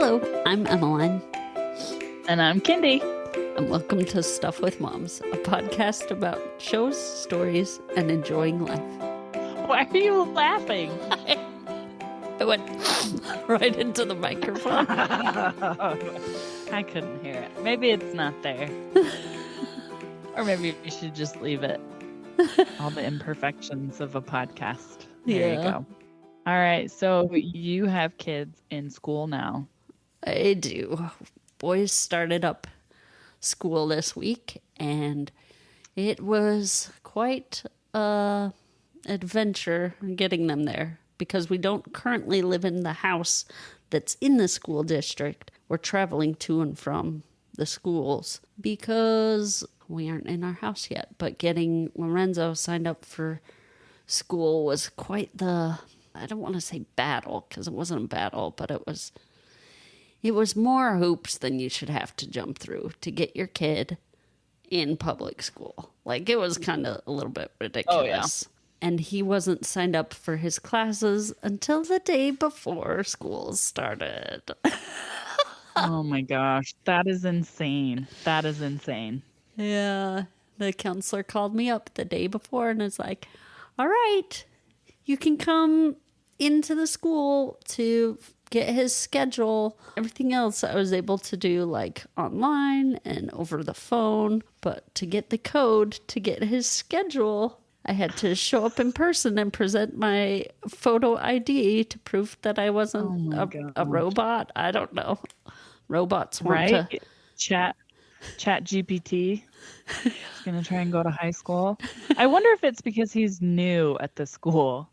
Hello, I'm Emmeline. And I'm Kindy. And welcome to Stuff with Moms, a podcast about shows, stories, and enjoying life. Why are you laughing? I went right into the microphone. I couldn't hear it. Maybe it's not there. Or maybe we should just leave it. All the imperfections of a podcast. There you go. All right. So you have kids in school now. I do. Boys started up school this week, and it was quite an adventure getting them there because we don't currently live in the house that's in the school district. We're traveling to and from the schools because we aren't in our house yet. But getting Lorenzo signed up for school was quite the, I don't want to say battle because it wasn't a battle, but it was more hoops than you should have to jump through to get your kid in public school. Like, it was kind of a little bit ridiculous. Oh, yeah. And he wasn't signed up for his classes until the day before school started. Oh my gosh, that is insane. That is insane. Yeah, the counselor called me up the day before and was like, all right, you can come into the school to get his schedule. Everything else I was able to do like online and over the phone, but to get the code to get his schedule, I had to show up in person and present my photo ID to prove that I wasn't a robot. I don't know. Robots want to... Chat GPT is going to try and go to high school. I wonder if it's because he's new at the school.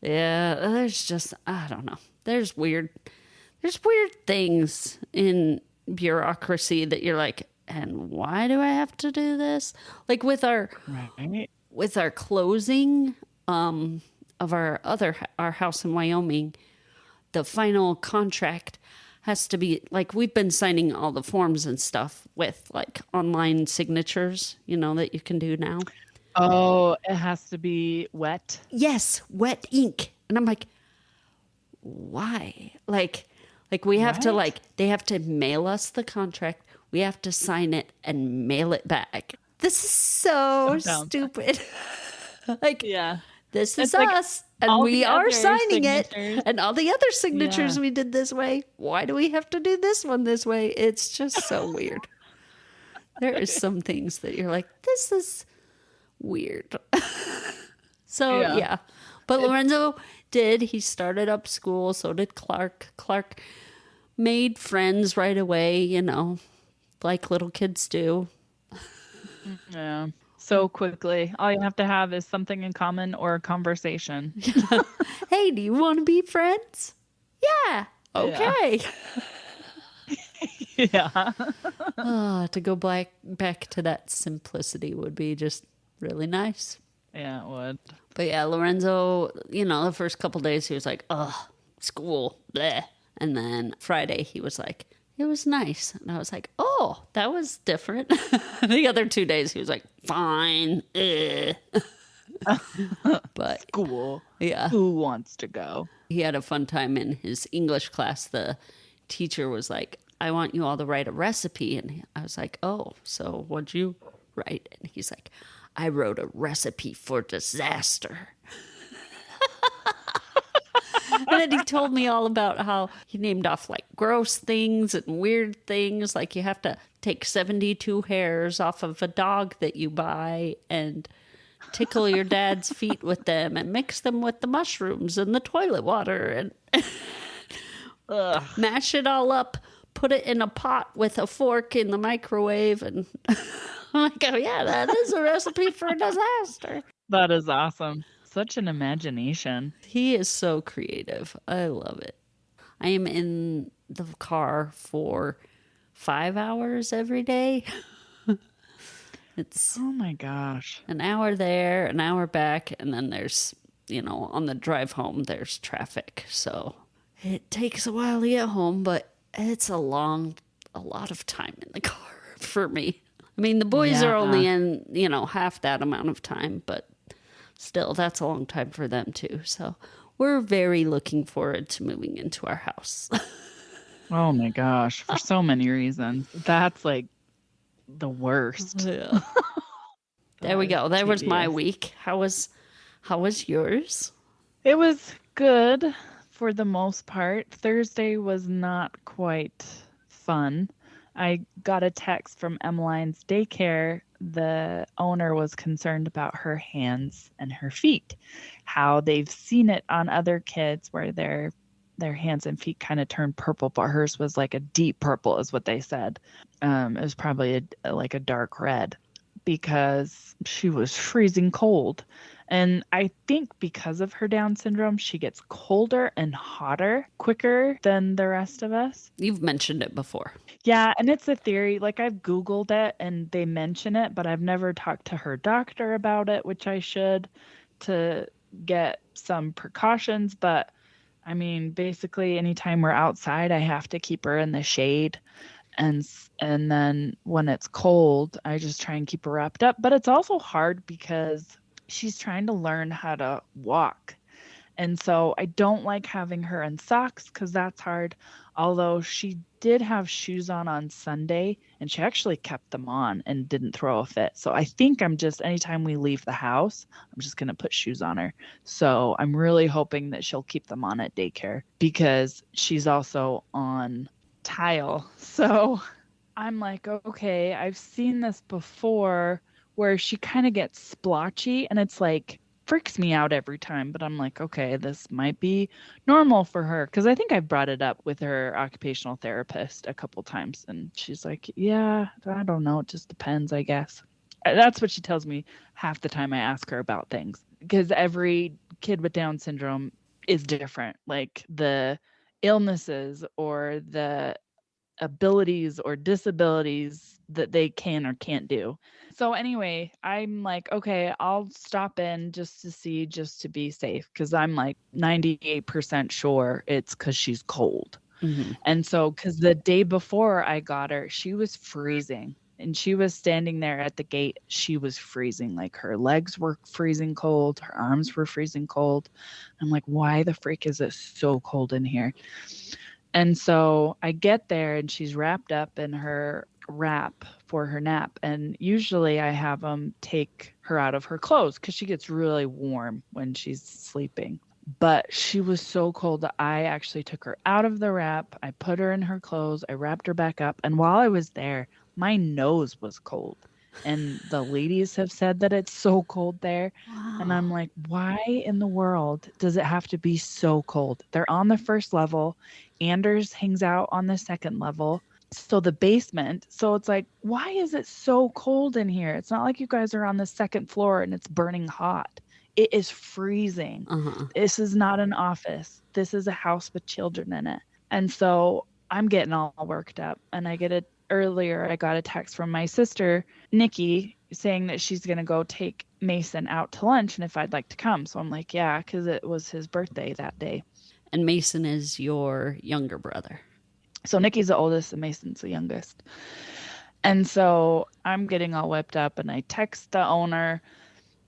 Yeah, there's just, I don't know. There's weird things in bureaucracy that you're like, and why do I have to do this? Like with our closing of our house in Wyoming, the final contract has to be like, we've been signing all the forms and stuff with like online signatures, that you can do now. Oh, it has to be wet. Yes, wet ink. And I'm like, why? Like we have to they have to mail us the contract. We have to sign it and mail it back. This is so stupid. This is us, and we are signing it, and all the other signatures we did this way. Why do we have to do this one this way? It's just so weird. There is some things that you're like, this is weird. So, yeah. But Lorenzo did. He started up school. So did Clark. Clark made friends right away, like little kids do. Yeah. So quickly. All you have to have is something in common or a conversation. Hey, do you want to be friends? Yeah. Okay. Yeah. To go back to that simplicity would be just really nice. Yeah, it would. But yeah, Lorenzo, the first couple days he was like, school, bleh. And then Friday he was like, it was nice. And I was like, oh, that was different. The other 2 days he was like, fine. But school. Yeah. Who wants to go? He had a fun time in his English class. The teacher was like, I want you all to write a recipe. And I was like, oh, so what'd you write? And he's like, I wrote a recipe for disaster. And then he told me all about how he named off like gross things and weird things. Like you have to take 72 hairs off of a dog that you buy and tickle your dad's feet with them and mix them with the mushrooms and the toilet water and mash it all up, put it in a pot with a fork in the microwave. And I'm like, oh yeah, that is a recipe for a disaster. That is awesome. Such an imagination. He is so creative. I love it. I am in the car for 5 hours every day. It's oh my gosh. An hour there, an hour back, and then there's, on the drive home, there's traffic. So it takes a while to get home, but it's a lot of time in the car for me. I mean, the boys are only in, half that amount of time, but still, that's a long time for them too. So we're very looking forward to moving into our house. Oh my gosh, for so many reasons. That's like the worst. Yeah. There That we is go. That was my tedious. week. How was yours? It was good for the most part. Thursday was not quite fun. I got a text from Emmeline's daycare. The owner was concerned about her hands and her feet, how they've seen it on other kids where their hands and feet kind of turn purple, but hers was like a deep purple, is what they said. It was probably like a dark red because she was freezing cold. And I think because of her Down syndrome, she gets colder and hotter quicker than the rest of us. You've mentioned it before. Yeah, and it's a theory. Like I've Googled it and they mention it, but I've never talked to her doctor about it, which I should to get some precautions. But I mean, basically, anytime we're outside, I have to keep her in the shade. And then when it's cold, I just try and keep her wrapped up. But it's also hard because she's trying to learn how to walk. And so I don't like having her in socks because that's hard. Although she did have shoes on Sunday and she actually kept them on and didn't throw a fit. So I think anytime we leave the house, I'm just going to put shoes on her. So I'm really hoping that she'll keep them on at daycare because she's also on tile. So I'm like, okay, I've seen this before where she kind of gets splotchy and it's like freaks me out every time, but I'm like, okay, this might be normal for her because I think I've brought it up with her occupational therapist a couple times and she's like, yeah, I don't know, it just depends, I guess. That's what she tells me half the time I ask her about things because every kid with Down syndrome is different. Like the illnesses or the abilities or disabilities that they can or can't do. So anyway, I'm like, okay, I'll stop in just to see, just to be safe, because I'm like 98% sure it's because she's cold. Mm-hmm. And so, because the day before I got her, she was freezing. And she was standing there at the gate. She was freezing. Like her legs were freezing cold. Her arms were freezing cold. I'm like, why the freak is it so cold in here? And so I get there and she's wrapped up in her wrap for her nap. And usually I have them take her out of her clothes because she gets really warm when she's sleeping. But she was so cold that I actually took her out of the wrap. I put her in her clothes. I wrapped her back up. And while I was there, my nose was cold. And the ladies have said that it's so cold there. And I'm Wow. like, why in the world does it have to be so cold? They're on the first level. Anders hangs out on the second level. So the basement. So it's like, why is it so cold in here? It's not like you guys are on the second floor and it's burning hot. It is freezing. Uh-huh. This is not an office. This is a house with children in it. And so I'm getting all worked up. And I got a text from my sister, Nikki, saying that she's going to go take Mason out to lunch and if I'd like to come. So I'm like, yeah, because it was his birthday that day. And Mason is your younger brother. So Nikki's the oldest and Mason's the youngest. And so I'm getting all whipped up and I text the owner.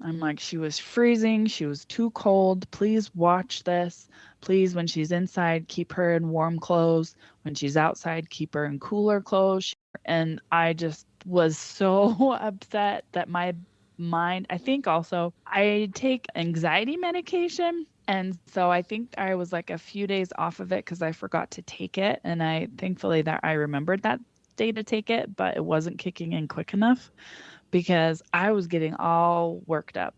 I'm like, she was freezing. She was too cold. Please watch this. Please, when she's inside, keep her in warm clothes. When she's outside, keep her in cooler clothes. And I just was so upset that my mind, I think also, I take anxiety medication. And so I think I was like a few days off of it because I forgot to take it. And thankfully that I remembered that day to take it, but it wasn't kicking in quick enough because I was getting all worked up.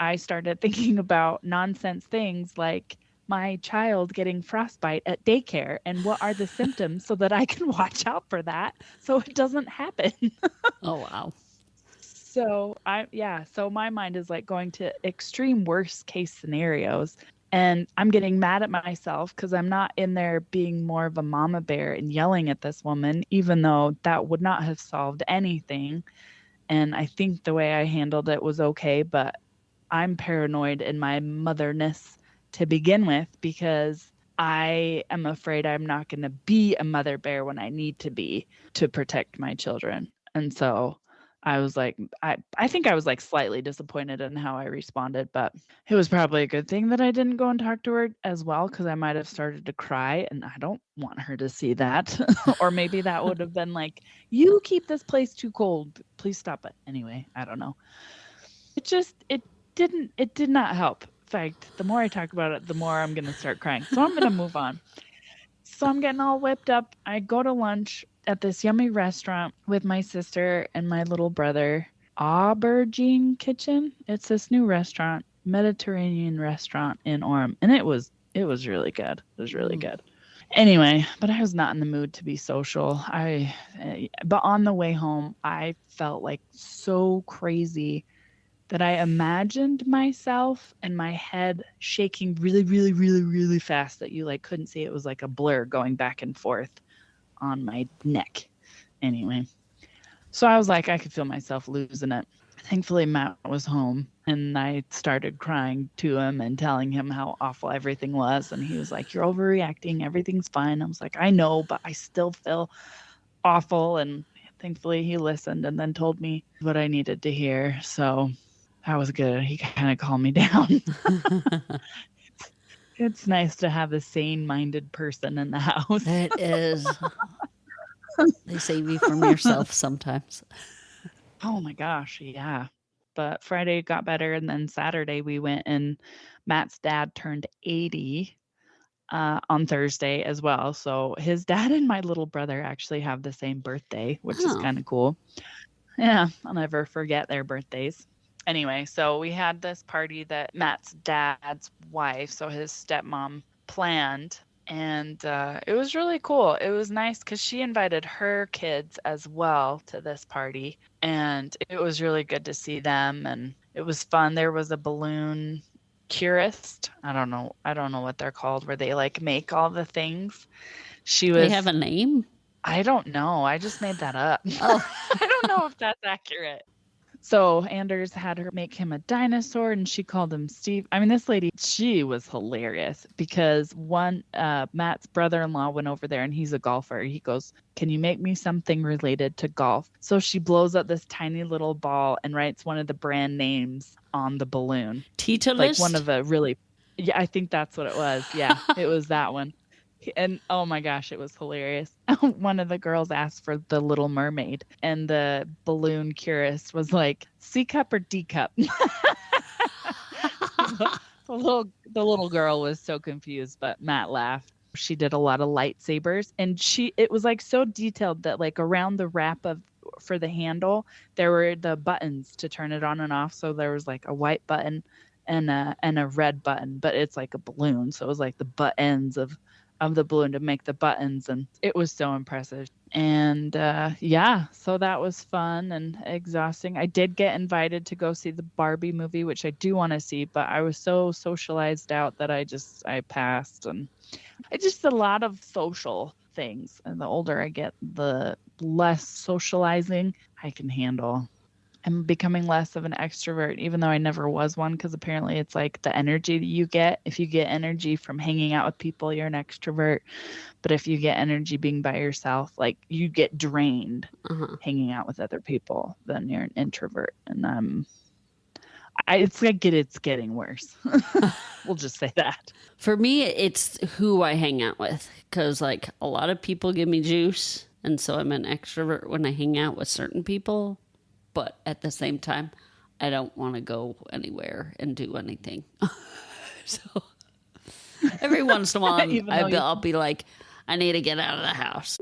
I started thinking about nonsense things like my child getting frostbite at daycare and what are the symptoms so that I can watch out for that so it doesn't happen. Oh, wow. So my mind is like going to extreme worst case scenarios. And I'm getting mad at myself because I'm not in there being more of a mama bear and yelling at this woman, even though that would not have solved anything. And I think the way I handled it was okay, but I'm paranoid in my motherness to begin with because I am afraid I'm not going to be a mother bear when I need to be to protect my children. And so I was like, I think I was like slightly disappointed in how I responded, but it was probably a good thing that I didn't go and talk to her as well, because I might have started to cry and I don't want her to see that. Or maybe that would have been like, you keep this place too cold. Please stop it. Anyway, I don't know. It did not help. In fact, the more I talk about it, the more I'm going to start crying. So I'm going to move on. So I'm getting all whipped up. I go to lunch at this yummy restaurant with my sister and my little brother. Aubergine Kitchen. It's this new restaurant, Mediterranean restaurant in Orem, and it was really good. It was really good. Anyway, but I was not in the mood to be social. But on the way home, I felt like so crazy that I imagined myself and my head shaking really, really, really, really fast that you like couldn't see. It was like a blur going back and forth on my neck. Anyway, so I was like, I could feel myself losing it. Thankfully, Matt was home and I started crying to him and telling him how awful everything was. And he was like, you're overreacting. Everything's fine. I was like, I know, but I still feel awful. And thankfully he listened and then told me what I needed to hear. So that was good. He kind of calmed me down. It's nice to have a sane-minded person in the house. It is. They save you from yourself sometimes. Oh my gosh, yeah. But Friday got better, and then Saturday we went, and Matt's dad turned 80 on Thursday as well. So his dad and my little brother actually have the same birthday, which is kind of cool. Yeah, I'll never forget their birthdays. Anyway, so we had this party that Matt's dad's wife, so his stepmom, planned. And it was really cool. It was nice because she invited her kids as well to this party. And it was really good to see them. And it was fun. There was a balloon curist. I don't know what they're called, where they like make all the things. They have a name? I don't know. I just made that up. Oh. I don't know if that's accurate. So Anders had her make him a dinosaur, and she called him Steve. I mean, this lady, she was hilarious because Matt's brother-in-law went over there, and he's a golfer. He goes, can you make me something related to golf? So she blows up this tiny little ball and writes one of the brand names on the balloon. Titleist? Like one of the really, yeah, I think that's what it was. Yeah, it was that one. And oh my gosh, it was hilarious. One of the girls asked for the Little Mermaid, and the balloon curist was like, C cup or D cup? The little girl was so confused, but Matt laughed. She did a lot of lightsabers, and it was like so detailed that like around the wrap for the handle, there were the buttons to turn it on and off. So there was like a white button and a red button, but it's like a balloon. So it was like the butt ends of the balloon to make the buttons, and it was so impressive. And yeah, so that was fun and exhausting. I did get invited to go see the Barbie movie, which I do want to see, but I was so socialized out that I passed. And it's just a lot of social things, and the older I get, the less socializing I can handle. I'm becoming less of an extrovert, even though I never was one, because apparently it's like the energy that you get. If you get energy from hanging out with people, you're an extrovert. But if you get energy being by yourself, like you get drained hanging out with other people, then you're an introvert. And it's getting worse. We'll just say that. For me, it's who I hang out with, because like a lot of people give me juice, and so I'm an extrovert when I hang out with certain people. But at the same time, I don't want to go anywhere and do anything. So every once in a while, I'll be like, I need to get out of the house.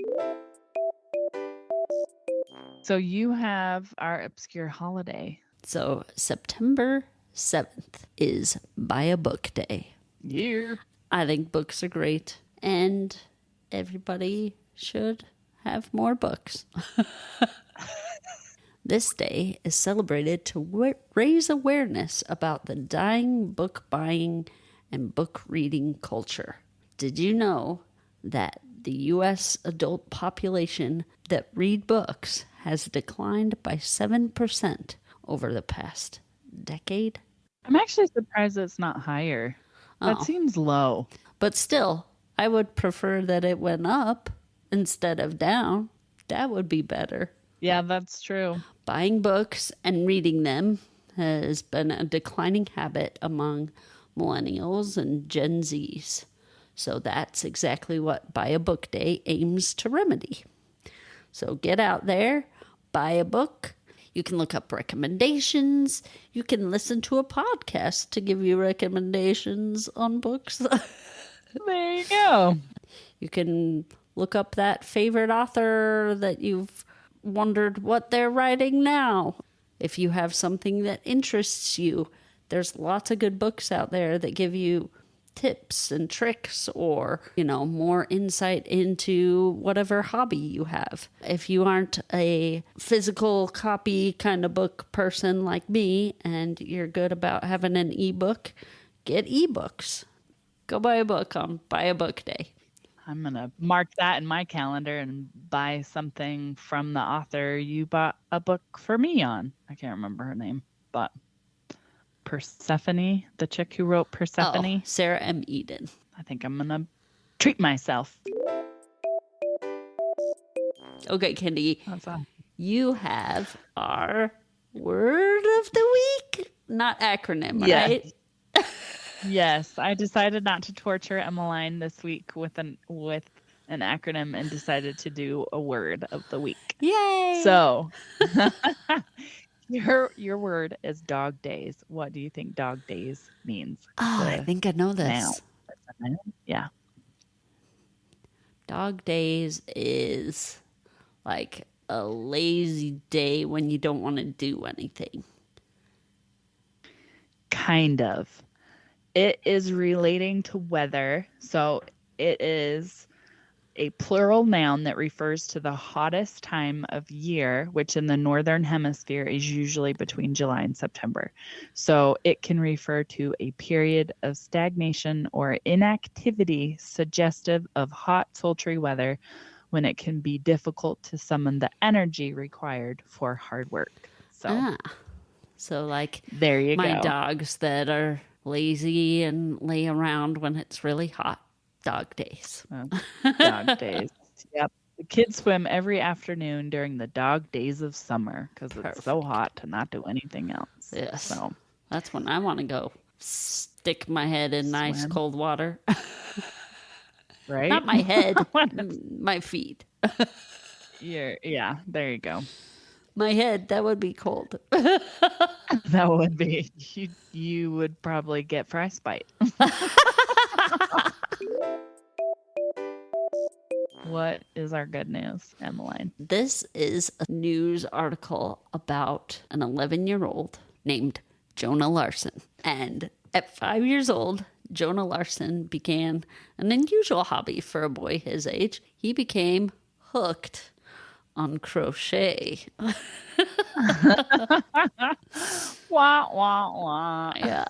So you have our obscure holiday. So September 7th is Buy a Book Day. Yeah. I think books are great, and everybody should have more books. This day is celebrated to raise awareness about the dying book buying and book reading culture. Did you know that the U.S. adult population that read books has declined by 7% over the past decade? I'm actually surprised it's not higher. That seems low. But still, I would prefer that it went up instead of down. That would be better. Yeah, that's true. Buying books and reading them has been a declining habit among millennials and Gen Zs. So that's exactly what Buy a Book Day aims to remedy. So get out there, buy a book. You can look up recommendations. You can listen to a podcast to give you recommendations on books. There you go. You can look up that favorite author that you've wondered what they're writing now. If you have something that interests you, there's lots of good books out there that give you tips and tricks or, more insight into whatever hobby you have. If you aren't a physical copy kind of book person like me and you're good about having an ebook, get ebooks. Go buy a book on Buy a Book Day. I'm going to mark that in my calendar and buy something from the author you bought a book for me on. I can't remember her name, but Persephone, the chick who wrote Persephone. Oh, Sarah M. Eden. I think I'm going to treat myself. Okay, Kindy, That's all. you have our word of the week? Not acronym, Yes. right? Yes, I decided not to torture Emmeline this week with an acronym and decided to do a word of the week. Yay! So, your word is dog days. What do you think dog days means? I think I know this. Noun. Yeah. Dog days is like a lazy day when you don't want to do anything. Kind of. It is relating to weather. So it is a plural noun that refers to the hottest time of year, which in the northern hemisphere is usually between July and September. So it can refer to a period of stagnation or inactivity suggestive of hot, sultry weather when it can be difficult to summon the energy required for hard work. So like there you my go. dogs that are lazy and lay around when it's really hot. Dog days. Dog days. Yep. The kids swim every afternoon during the dog days of summer because it's so hot to not do anything else. Yes. So that's when I want to go stick my head in nice cold water. Right? Not my head, my feet. Yeah, there you go. My head, that would be cold. That would be. You would probably get frostbite. What is our good news, Emmeline? This is a news article about an 11-year-old named Jonah Larson. And at 5 years old, Jonah Larson began an unusual hobby for a boy his age. He became hooked on crochet. Wah, wah, wah. Yeah.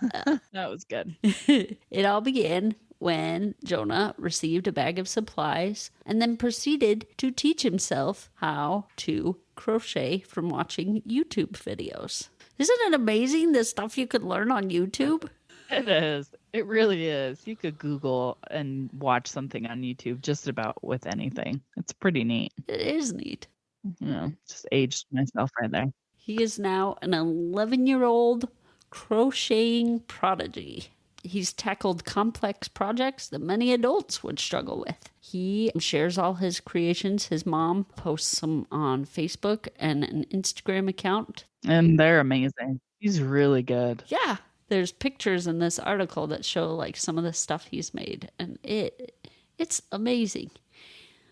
That was good. It all began when Jonah received a bag of supplies and then proceeded to teach himself how to crochet from watching YouTube videos. Isn't it amazing the stuff you could learn on YouTube? It is. It really is. You could Google and watch something on YouTube just about with anything. It's pretty neat. It is neat. Just aged myself right there. He is now an 11-year-old crocheting prodigy. He's tackled complex projects that many adults would struggle with. He shares all his creations. His mom posts them on Facebook and an Instagram account. And they're amazing. He's really good. Yeah. There's pictures in this article that show like some of the stuff he's made. And it's amazing.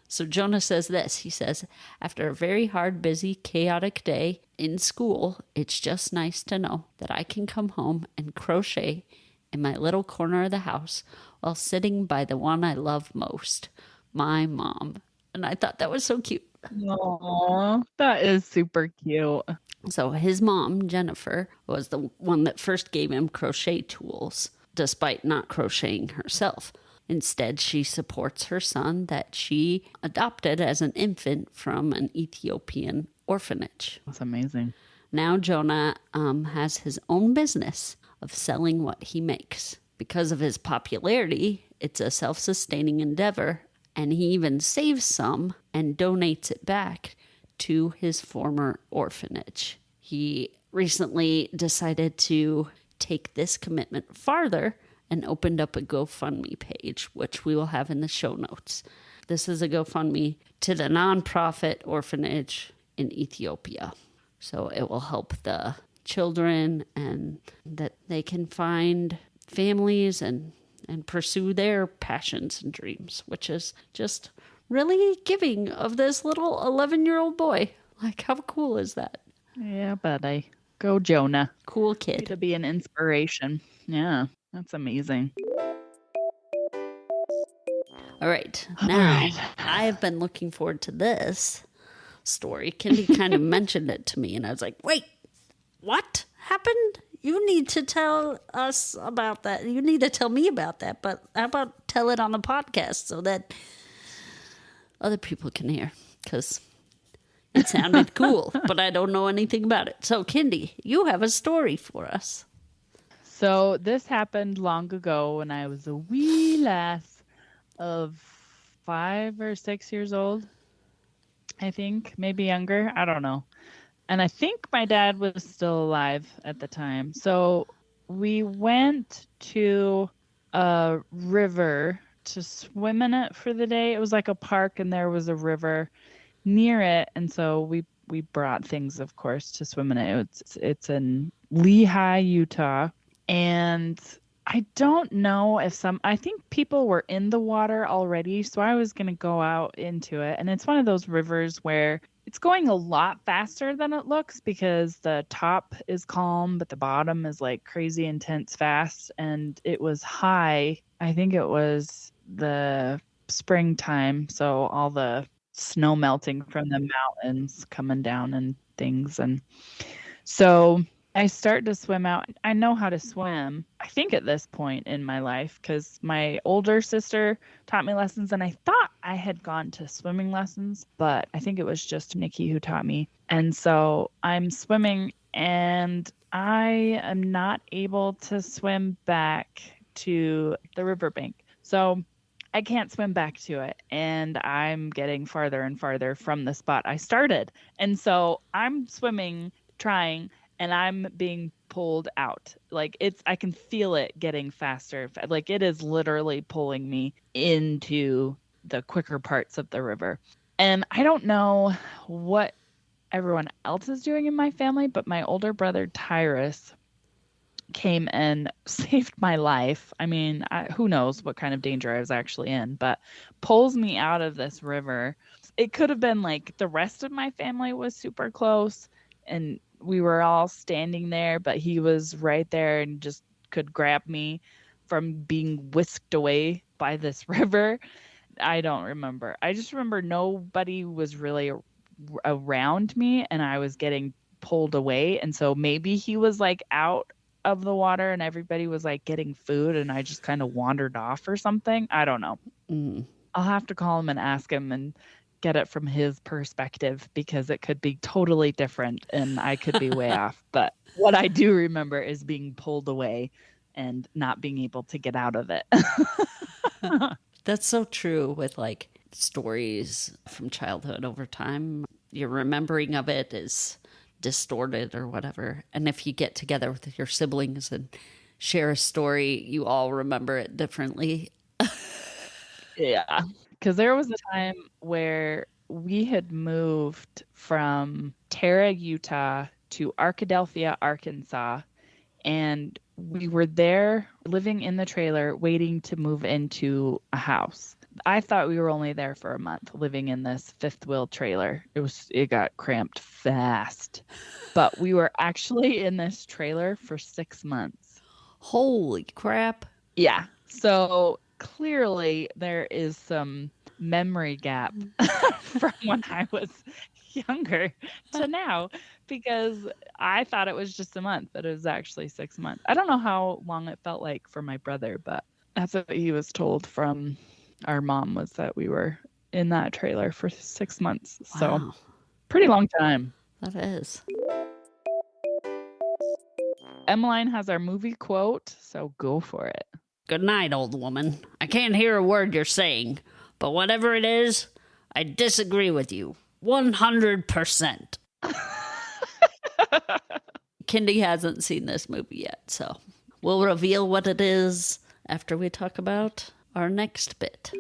So Jonah says this. He says, after a very hard, busy, chaotic day in school, it's just nice to know that I can come home and crochet in my little corner of the house while sitting by the one I love most, my mom. And I thought that was so cute. Aww, that is super cute. So his mom, Jennifer, was the one that first gave him crochet tools, despite not crocheting herself. Instead, she supports her son that she adopted as an infant from an Ethiopian orphanage. That's amazing. Now Jonah has his own business of selling what he makes. Because of his popularity, it's a self-sustaining endeavor, and he even saves some and donates it back to his former orphanage. He recently decided to take this commitment farther and opened up a GoFundMe page, which we will have in the show notes. This is a GoFundMe to the nonprofit orphanage in Ethiopia. So it will help the children and that they can find families and pursue their passions and dreams, which is just really giving of this little 11-year-old boy. Like, how cool is that? Yeah, buddy. Go Jonah. Cool kid. To be an inspiration. Yeah, that's amazing. All right. Now, I have been looking forward to this story. Kindy kind of mentioned it to me, and I was like, wait, what happened? You need to tell us about that. You need to tell me about that. But how about tell it on the podcast so that other people can hear? Because it sounded cool, but I don't know anything about it. So, Kindy, you have a story for us. So this happened long ago when I was a wee lass of 5 or 6 years old, I think, maybe younger. I don't know. And I think my dad was still alive at the time. So we went to a river to swim in it for the day. It was like a park and there was a river near it. And so we brought things, of course, to swim in it. It's in Lehigh, Utah. And I don't know if I think people were in the water already. So I was going to go out into it. And it's one of those rivers where it's going a lot faster than it looks because the top is calm, but the bottom is like crazy intense fast. And it was high. I think it was the springtime. So all the snow melting from the mountains coming down and things. And so I start to swim out. I know how to swim, I think, at this point in my life because my older sister taught me lessons and I thought I had gone to swimming lessons, but I think it was just Nikki who taught me. And so I'm swimming and I am not able to swim back to the riverbank. So I can't swim back to it and I'm getting farther and farther from the spot I started. And so I'm swimming, trying, and I'm being pulled out. Like I can feel it getting faster. Like it is literally pulling me into the quicker parts of the river. And I don't know what everyone else is doing in my family, but my older brother, Tyrus, came and saved my life. I mean, who knows what kind of danger I was actually in, but pulls me out of this river. It could have been like the rest of my family was super close and we were all standing there, but he was right there and just could grab me from being whisked away by this river. I don't remember. I just remember nobody was really around me and I was getting pulled away. And so maybe he was like out of the water and everybody was like getting food and I just kind of wandered off or something. I don't know. I'll have to call him and ask him and get it from his perspective because it could be totally different and I could be way off. But what I do remember is being pulled away and not being able to get out of it. That's so true with like stories from childhood over time. Your remembering of it is distorted or whatever. And if you get together with your siblings and share a story, you all remember it differently. Yeah. Because there was a time where we had moved from Terra, Utah to Arkadelphia, Arkansas. And we were there living in the trailer waiting to move into a house. I thought we were only there for a month living in this fifth wheel trailer. It got cramped fast. But we were actually in this trailer for 6 months. Holy crap. Yeah. So clearly there is some memory gap from when I was younger to now because I thought it was just a month, but it was actually 6 months. I don't know how long it felt like for my brother, but that's what he was told from our mom was that we were in that trailer for 6 months. Wow. So pretty long time. That is. Emmeline has our movie quote, so go for it. Good night, old woman. I can't hear a word you're saying, but whatever it is, I disagree with you. 100%. Kindy hasn't seen this movie yet, so we'll reveal what it is after we talk about our next bit.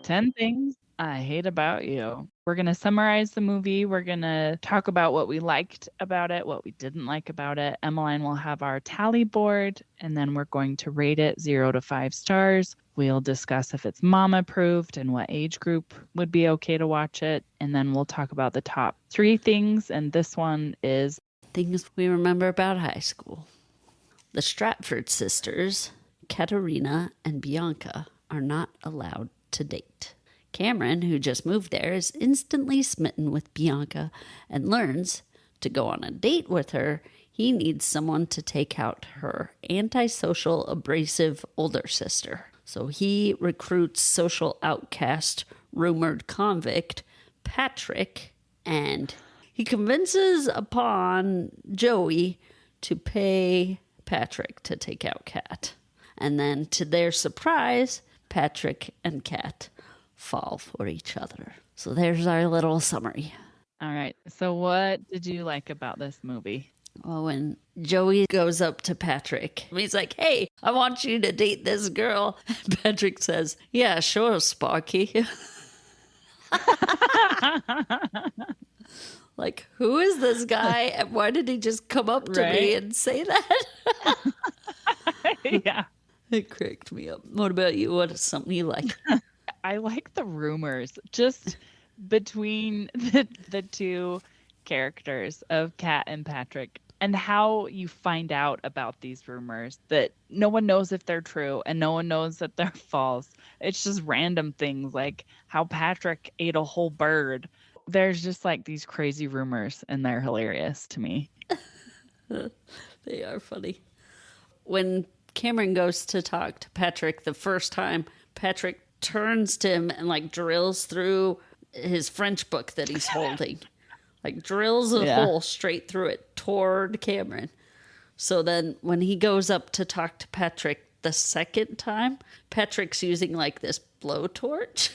10 things I hate about you. We're going to summarize the movie. We're going to talk about what we liked about it, what we didn't like about it. Emmeline will have our tally board, and then we're going to rate it 0 to 5 stars. We'll discuss if it's mom approved and what age group would be okay to watch it. And then we'll talk about the top 3 things. And this one is things we remember about high school. The Stratford sisters, Katarina and Bianca, are not allowed to date. Cameron, who just moved there, is instantly smitten with Bianca and learns to go on a date with her, he needs someone to take out her antisocial, abrasive older sister. So he recruits social outcast, rumored convict, Patrick, and he convinces upon Joey to pay Patrick to take out Kat. And then, to their surprise, Patrick and Kat fall for each other. So there's our little summary. All right. So what did you like about this movie? Well, when Joey goes up to Patrick, he's like, hey, I want you to date this girl. Patrick says, yeah, sure, Sparky. Like, who is this guy? And why did he just come up to me and say that? Yeah. It cracked me up. What about you? What is something you like? I like the rumors just between the two characters of Kat and Patrick, and how you find out about these rumors that no one knows if they're true and no one knows that they're false. It's just random things like how Patrick ate a whole bird. There's just like these crazy rumors, and they're hilarious to me. They are funny. When Cameron goes to talk to Patrick the first time, Patrick turns to him and like drills through his French book that he's holding. Like drills a hole straight through it toward Cameron. So then when he goes up to talk to Patrick the second time, Patrick's using like this blowtorch.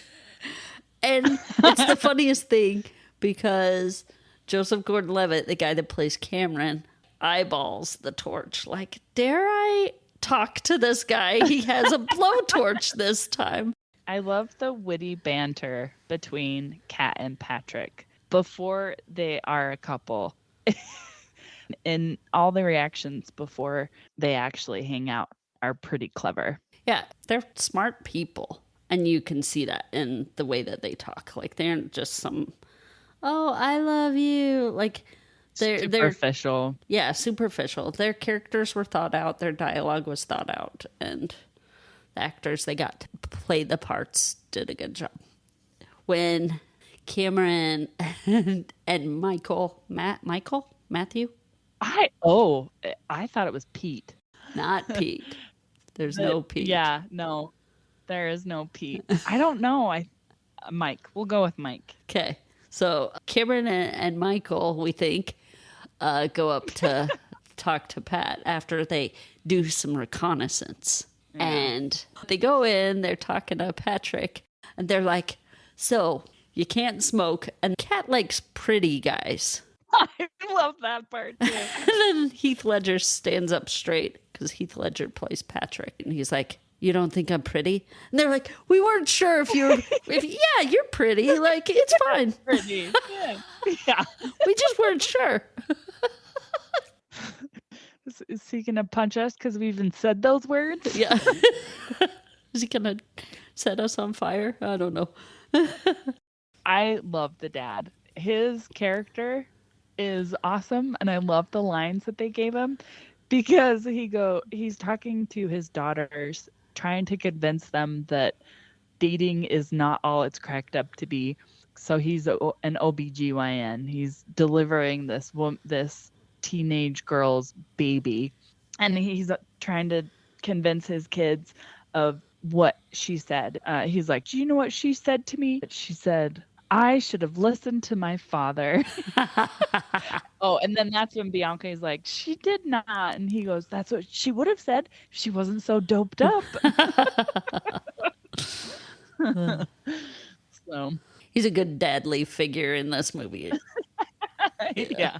And it's the funniest thing because Joseph Gordon-Levitt, the guy that plays Cameron, eyeballs the torch. Like, dare I talk to this guy? He has a blowtorch this time. I love the witty banter between Kat and Patrick before they are a couple. And all the reactions before they actually hang out are pretty clever. Yeah, they're smart people. And you can see that in the way that they talk. Like, they aren't just some, oh, I love you. Like, they're superficial. Yeah, superficial. Their characters were thought out. Their dialogue was thought out. And the actors they got to play the parts did a good job. When Cameron and Matthew? I thought it was Pete. Not Pete. There's no Pete. Yeah, no. There is no Pete. I don't know. Mike. We'll go with Mike. Okay. So Cameron and Michael, we think, go up to talk to Pat after they do some reconnaissance. Yeah. And they go in, they're talking to Patrick, and they're like, so you can't smoke. And Kat likes pretty guys. I love that part too. And then Heath Ledger stands up straight because Heath Ledger plays Patrick. And he's like, you don't think I'm pretty? And they're like, we weren't sure if you're, yeah, you're pretty. Like, it's fine. Pretty. Yeah. We just weren't sure. Is he going to punch us because we even said those words? Yeah. Is he going to set us on fire? I don't know. I love the dad. His character is awesome, and I love the lines that they gave him because he's talking to his daughters, trying to convince them that dating is not all it's cracked up to be. So he's an OBGYN. He's delivering this teenage girl's baby, and he's trying to convince his kids of what she said. He's like, do you know what she said to me? She said, I should have listened to my father. Oh, and then that's when Bianca is like, she did not. And he goes, that's what she would have said if she wasn't so doped up. So He's a good dadly figure in this movie. Yeah.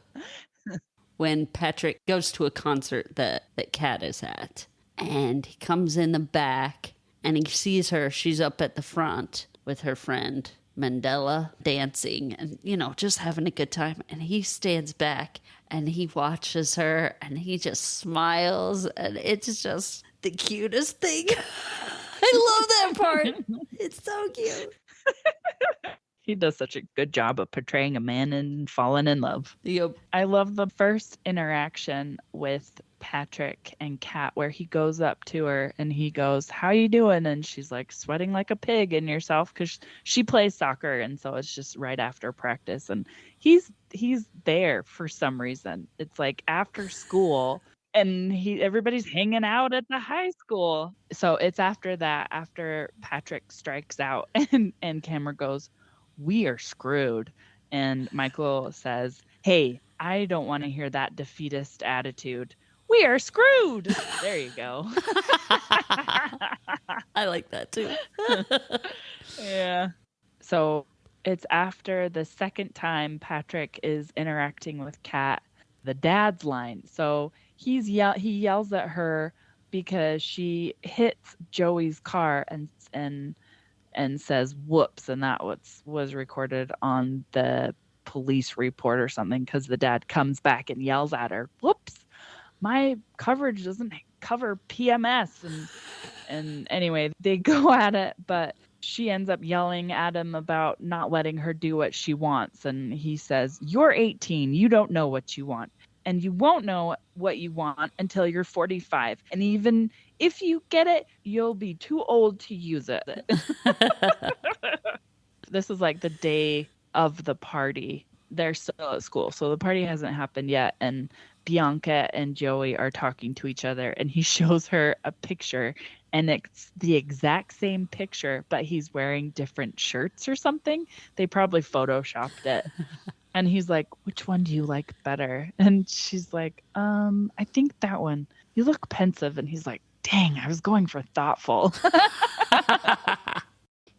When Patrick goes to a concert that Kat is at, and he comes in the back and he sees her. She's up at the front with her friend Mandela dancing and, just having a good time. And he stands back and he watches her and he just smiles. And it's just the cutest thing. I love that part. It's so cute. He does such a good job of portraying a man and falling in love. Yep. I love the first interaction with Patrick and Kat where he goes up to her and he goes, "How you doing?" And she's like, "Sweating like a pig in yourself," because she plays soccer, and so it's just right after practice. And he's there for some reason. It's like after school, and everybody's hanging out at the high school. So it's after that, after Patrick strikes out, and Cameron goes, "We are screwed." And Michael says, "Hey, I don't want to hear that defeatist attitude. We are screwed." There you go. I like that too. Yeah. So it's after the second time Patrick is interacting with Kat, the dad's line. So he yells at her because she hits Joey's car and says "whoops," and that was recorded on the police report or something, because the dad comes back and yells at her, "Whoops, my coverage doesn't cover PMS." And anyway, they go at it, but she ends up yelling at him about not letting her do what she wants. And he says, "You're 18, you don't know what you want. And you won't know what you want until you're 45. And even if you get it, you'll be too old to use it." This is like the day of the party. They're still at school, so the party hasn't happened yet. And Bianca and Joey are talking to each other, and he shows her a picture, and it's the exact same picture, but he's wearing different shirts or something. They probably photoshopped it. And he's like, "Which one do you like better?" And she's like, "I think that one. You look pensive." And he's like, "Dang, I was going for thoughtful."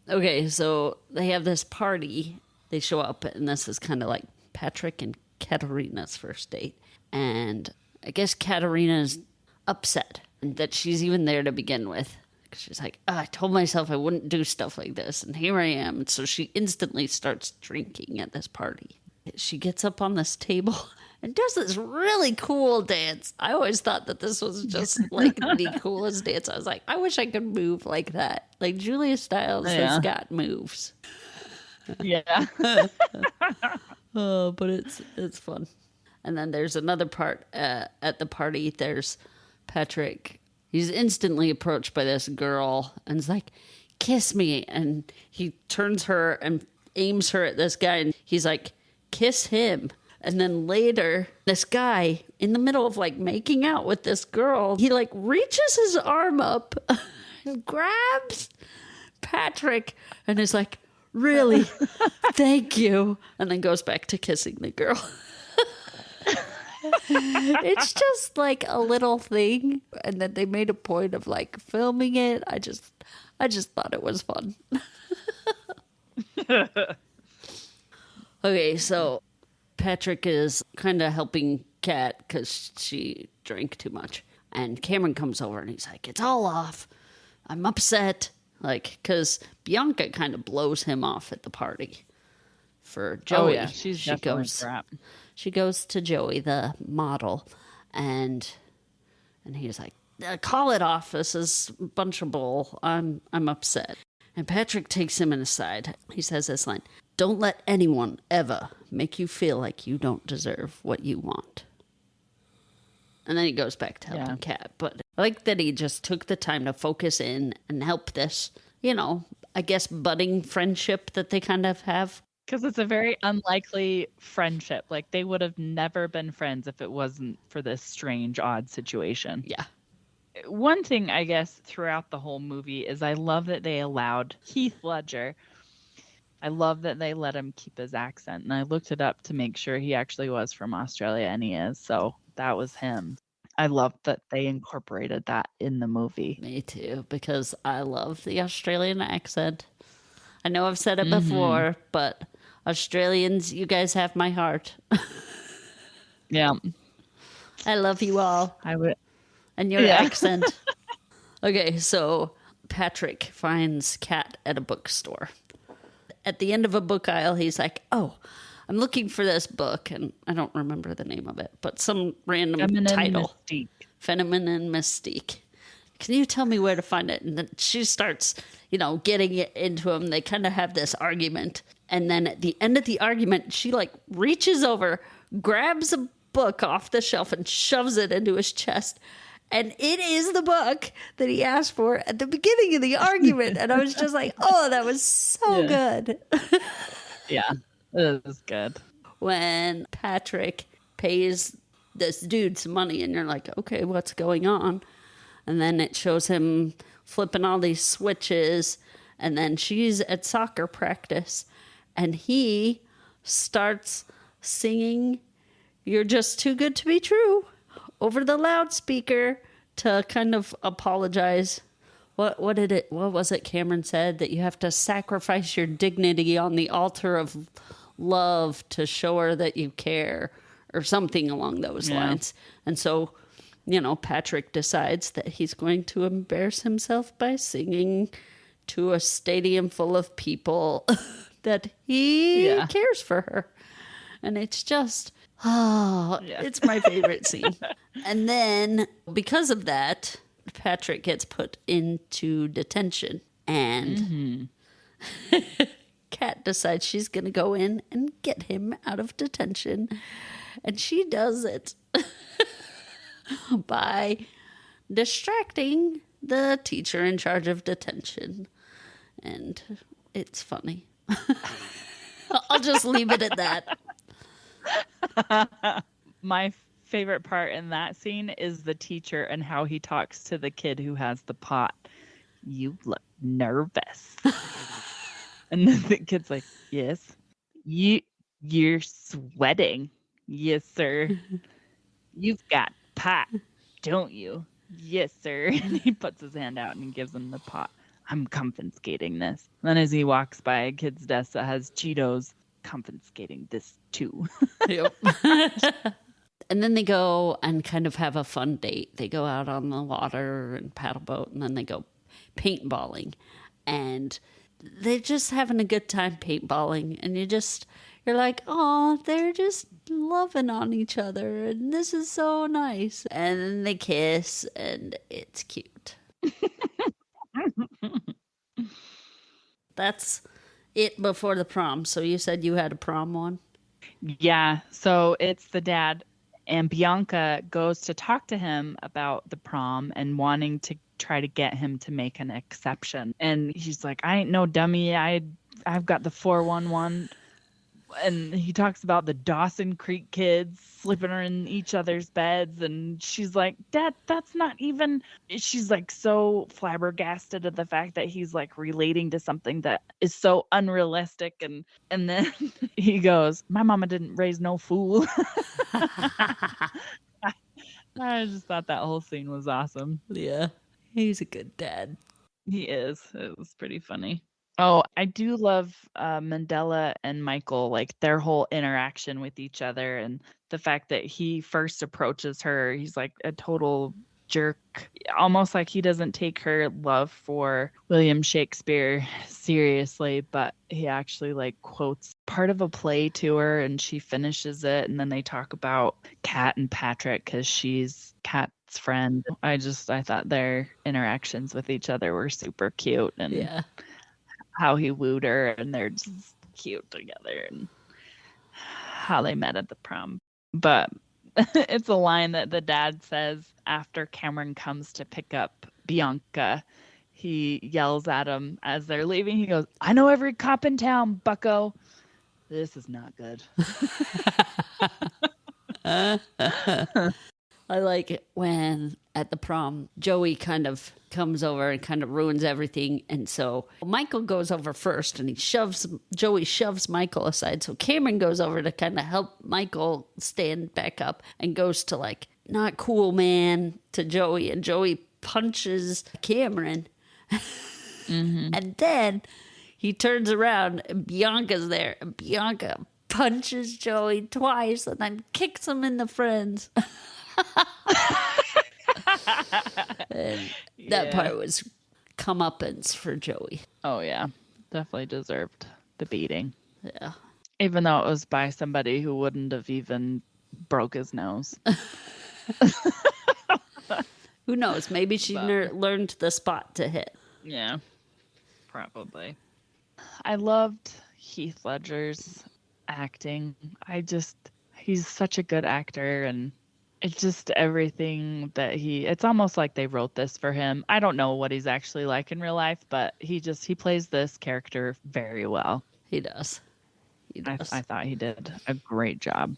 Okay, so they have this party. They show up, and this is kind of like Patrick and Katarina's first date. And I guess Katarina's upset that she's even there to begin with. She's like, I told myself I wouldn't do stuff like this, and here I am. And so she instantly starts drinking at this party. She gets up on this table and does this really cool dance. I always thought that this was just like the coolest dance. I was like, I wish I could move like that. Like Julia Stiles has got moves. Yeah. Oh, but it's fun. And then there's another part at the party. There's Patrick. He's instantly approached by this girl and is like, "Kiss me." And he turns her and aims her at this guy. And he's like, "Kiss him." And then later, this guy, in the middle of like making out with this girl, he like reaches his arm up and grabs Patrick and is like, "Really? Thank you." And then goes back to kissing the girl. It's just like a little thing. And then they made a point of like filming it. I just thought it was fun. Okay, so Patrick is kind of helping Kat because she drank too much. And Cameron comes over and he's like, "It's all off. I'm upset." Like, because Bianca kind of blows him off at the party for Joey. Oh, yeah, she goes to Joey, the model, and he's like, "Call it off. This is a bunch of bull. I'm upset." And Patrick takes him aside. He says this line, "Don't let anyone ever make you feel like you don't deserve what you want." And then he goes back to helping Kat. But I like that he just took the time to focus in and help this, I guess, budding friendship that they kind of have. Because it's a very unlikely friendship. Like, they would have never been friends if it wasn't for this strange, odd situation. Yeah. One thing, I guess, throughout the whole movie is I love that they allowed Heath Ledger. I love that they let him keep his accent. And I looked it up to make sure he actually was from Australia, and he is. So that was him. I love that they incorporated that in the movie. Me too, because I love the Australian accent. I know I've said it before, but Australians, you guys have my heart. Yeah. I love you all. I would. And your Yeah. accent. Okay, so Patrick finds Kat at a bookstore. At the end of a book aisle, he's like, oh, I'm looking for this book. And I don't remember the name of it, but some random Feminine title. Mystique. Feminine Mystique. Can you tell me where to find it? And then she starts, getting it into him. They kind of have this argument. And then at the end of the argument, she reaches over, grabs a book off the shelf and shoves it into his chest. And it is the book that he asked for at the beginning of the argument. And I was just like, oh, that was so good. Yeah, it was good. When Patrick pays this dude some money and you're like, okay, what's going on? And then it shows him flipping all these switches. And then she's at soccer practice. And he starts singing, "You're Just Too Good to Be True," over the loudspeaker to kind of apologize. What was it Cameron said? That you have to sacrifice your dignity on the altar of love to show her that you care, or something along those lines. And so, Patrick decides that he's going to embarrass himself by singing to a stadium full of people that he cares for her. And it's just, it's my favorite scene. And then, because of that, Patrick gets put into detention. And Kat decides she's going to go in and get him out of detention. And she does it by distracting the teacher in charge of detention. And it's funny. I'll just leave it at that. My favorite part in that scene is the teacher and how he talks to the kid who has the pot. "You look nervous." And then the kid's like, "Yes." You're sweating." "Yes, sir." "You've got pot, don't you?" "Yes, sir." And he puts his hand out and he gives him the pot. "I'm confiscating this." And then as he walks by a kid's desk that has Cheetos, "Confiscating this too." Yep. And then they go and kind of have a fun date. They go out on the water and paddle boat, and then they go paintballing. And they're just having a good time paintballing. And you're like, oh, they're just loving on each other. And this is so nice. And then they kiss, and it's cute. That's it before the prom. So you said you had a prom one? Yeah, so it's the dad, and Bianca goes to talk to him about the prom and wanting to try to get him to make an exception. And he's like, "I ain't no dummy. I've got the 411." And he talks about the Dawson Creek kids sleeping in each other's beds. And she's like, "Dad, that's not even..." She's like so flabbergasted at the fact that he's like relating to something that is so unrealistic. And then he goes, "My mama didn't raise no fool." I just thought that whole scene was awesome. Yeah, he's a good dad. He is. It was pretty funny. Oh, I do love Mandela and Michael, like their whole interaction with each other, and the fact that he first approaches her. He's like a total jerk, almost like he doesn't take her love for William Shakespeare seriously, but he actually like quotes part of a play to her and she finishes it. And then they talk about Kat and Patrick because she's Kat's friend. I thought their interactions with each other were super cute, and how he wooed her, and they're just cute together, and how they met at the prom. But it's a line that the dad says after Cameron comes to pick up Bianca. He yells at him as they're leaving. He goes, "I know every cop in town, bucko." This is not good. I like it when at the prom, Joey kind of comes over and kind of ruins everything. And so Michael goes over first and Joey shoves Michael aside. So Cameron goes over to kind of help Michael stand back up and goes to like, "Not cool, man," to Joey. And Joey punches Cameron. And then he turns around and Bianca's there. And Bianca punches Joey twice and then kicks him in the friends. And that part was comeuppance for Joey. Oh, yeah. Definitely deserved the beating. Yeah. Even though it was by somebody who wouldn't have even broke his nose. Who knows? Maybe she learned the spot to hit. Yeah, probably. I loved Heath Ledger's acting. He's such a good actor, and it's just everything that it's almost like they wrote this for him. I don't know what he's actually like in real life, but he plays this character very well. He does. I thought he did a great job.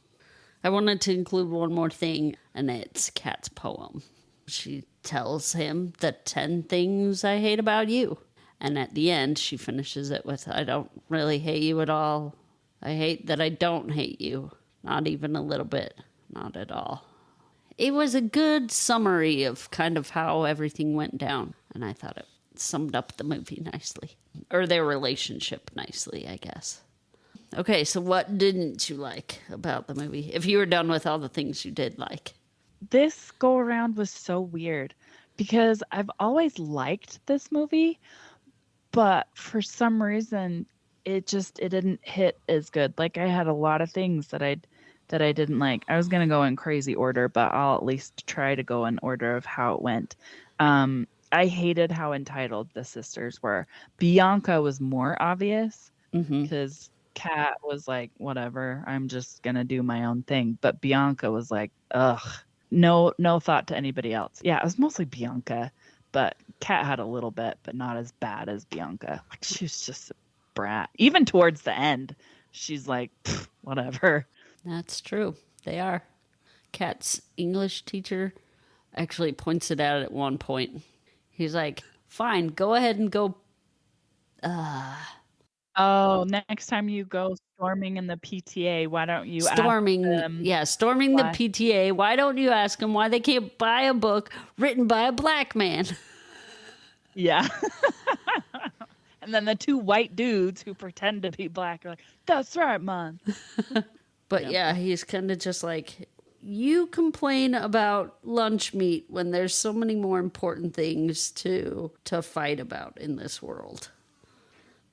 I wanted to include one more thing, and it's Kat's poem. She tells him the 10 things I hate about you. And at the end, she finishes it with, I don't really hate you at all. I hate that I don't hate you. Not even a little bit. Not at all. It was a good summary of kind of how everything went down. And I thought it summed up the movie nicely. Or their relationship nicely, I guess. Okay, so what didn't you like about the movie? If you were done with all the things you did like. This go around was so weird because I've always liked this movie, but for some reason it didn't hit as good. Like I had a lot of things that I didn't like. I was going to go in crazy order, but I'll at least try to go in order of how it went. I hated how entitled the sisters were. Bianca was more obvious because Kat was like, whatever, I'm just going to do my own thing. But Bianca was like, ugh. No thought to anybody else. Yeah, it was mostly Bianca, but Kat had a little bit, but not as bad as Bianca. Like she was just a brat. Even towards the end, she's like, whatever. That's true. They are. Kat's English teacher actually points it out at one point. He's like, fine, go ahead and go. Oh, next time you go storming in the PTA, why don't you storming the PTA, why don't you ask them why they can't buy a book written by a black man? Yeah. And then the 2 white dudes who pretend to be black are like, that's right, man. But yeah, he's kind of just like, you complain about lunch meat when there's so many more important things to fight about in this world.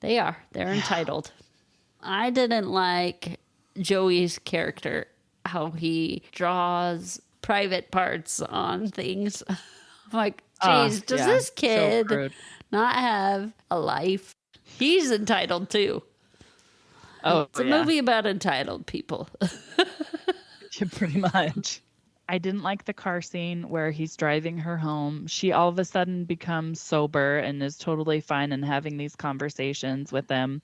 They're entitled. I didn't like Joey's character, how he draws private parts on things. I'm like, geez, does this kid not have a life? He's entitled too. Oh, it's a movie about entitled people. Pretty much. I didn't like the car scene where he's driving her home. She all of a sudden becomes sober and is totally fine and having these conversations with him.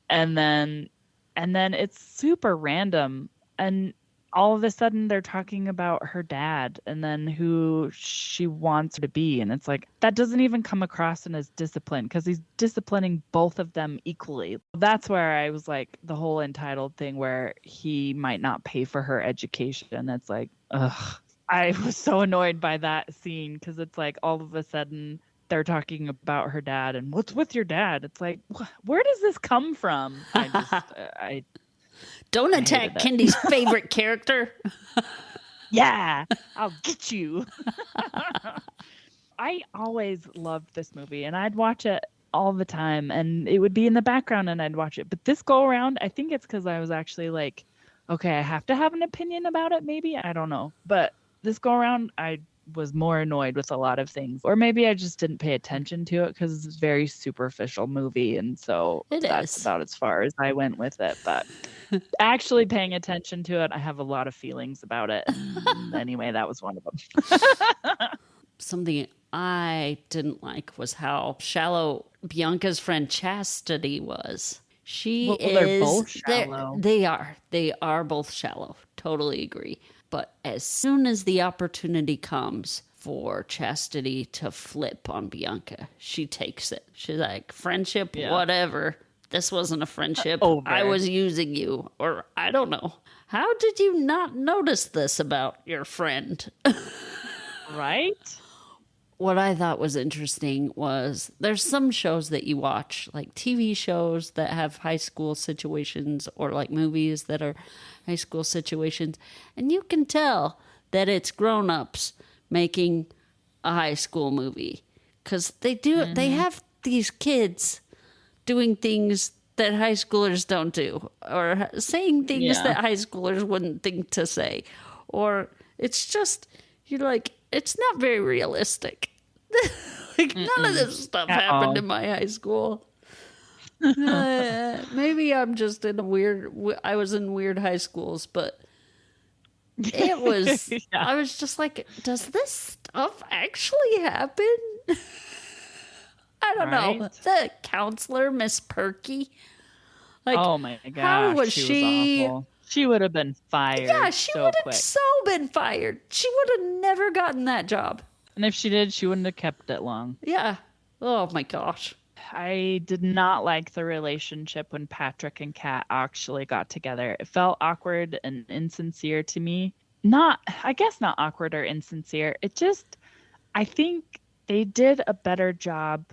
And then it's super random. And all of a sudden they're talking about her dad and then who she wants her to be. And it's like, that doesn't even come across in his discipline because he's disciplining both of them equally. That's where I was like, the whole entitled thing where he might not pay for her education. It's like, ugh. I was so annoyed by that scene because it's like all of a sudden they're talking about her dad and what's with your dad? It's like, where does this come from? Don't attack Kindy's favorite character. Yeah, I'll get you. I always loved this movie and I'd watch it all the time and it would be in the background and I'd watch it. But this go around, I think it's because I was actually like, okay, I have to have an opinion about it maybe. I don't know. But this go around, I was more annoyed with a lot of things. Or maybe I just didn't pay attention to it because it's a very superficial movie. And so that's about as far as I went with it. But actually paying attention to it, I have a lot of feelings about it. Anyway, that was one of them. Something I didn't like was how shallow Bianca's friend Chastity was. They're both shallow. They are both shallow. Totally agree. But as soon as the opportunity comes for Chastity to flip on Bianca, she takes it. She's like, friendship, whatever. This wasn't a friendship. I was using you. Or I don't know. How did you not notice this about your friend? Right? what I thought was interesting was there's some shows that you watch, like TV shows that have high school situations or like movies that are high school situations. And you can tell that it's grown-ups making a high school movie because they have these kids doing things that high schoolers don't do or saying things that high schoolers wouldn't think to say. Or it's just, you're like, it's not very realistic. Like, none of this stuff happened in my high school. Maybe I'm just in I was in weird high schools, but it was, I was just like, does this stuff actually happen? I don't know. The counselor, Miss Perky. Like, oh my gosh, how was she was awful. She would have been fired. Yeah, she would have so been fired. She would have never gotten that job. And if she did, she wouldn't have kept it long. Yeah. Oh my gosh. I did not like the relationship when Patrick and Kat actually got together. It felt awkward and insincere to me. I guess not awkward or insincere. I think they did a better job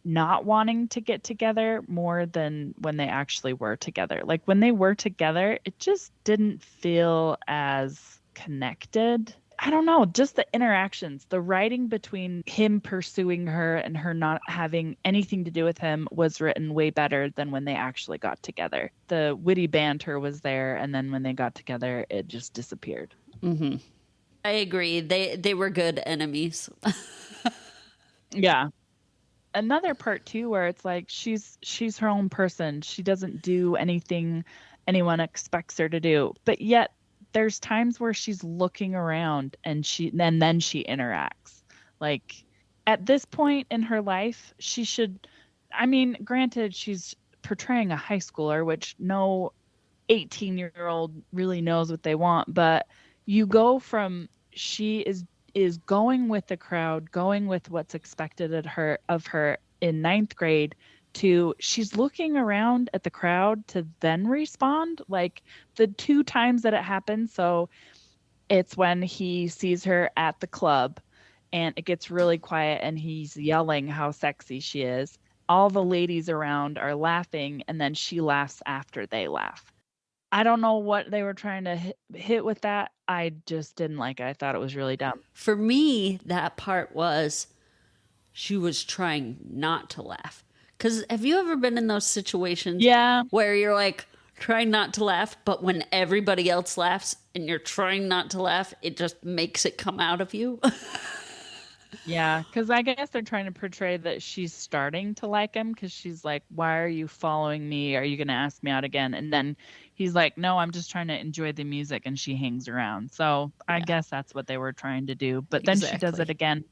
not wanting to get together more than when they actually were together. Like when they were together, it just didn't feel as connected. I don't know, just the interactions, the writing between him pursuing her and her not having anything to do with him was written way better than when they actually got together. The witty banter was there, and then when they got together, it just disappeared. Mm-hmm. I agree. They were good enemies. Yeah. Another part too where it's like she's her own person. She doesn't do anything anyone expects her to do. But yet there's times where she's looking around and then she interacts. Like at this point in her life, she should, I mean, granted she's portraying a high schooler, which no 18-year-old really knows what they want, but you go from she is going with the crowd, going with what's expected of her in 9th grade, to she's looking around at the crowd to then respond. Like the 2 times that it happens. So it's when he sees her at the club and it gets really quiet and he's yelling how sexy she is. All the ladies around are laughing and then she laughs after they laugh. I don't know what they were trying to hit with that. I just didn't like it. I thought it was really dumb. For me, that part was she was trying not to laugh. Because have you ever been in those situations where you're like trying not to laugh, but when everybody else laughs and you're trying not to laugh, it just makes it come out of you? Yeah, because I guess they're trying to portray that she's starting to like him because she's like, why are you following me? Are you going to ask me out again? And then he's like, no, I'm just trying to enjoy the music, and she hangs around. So I guess that's what they were trying to do. But then she does it again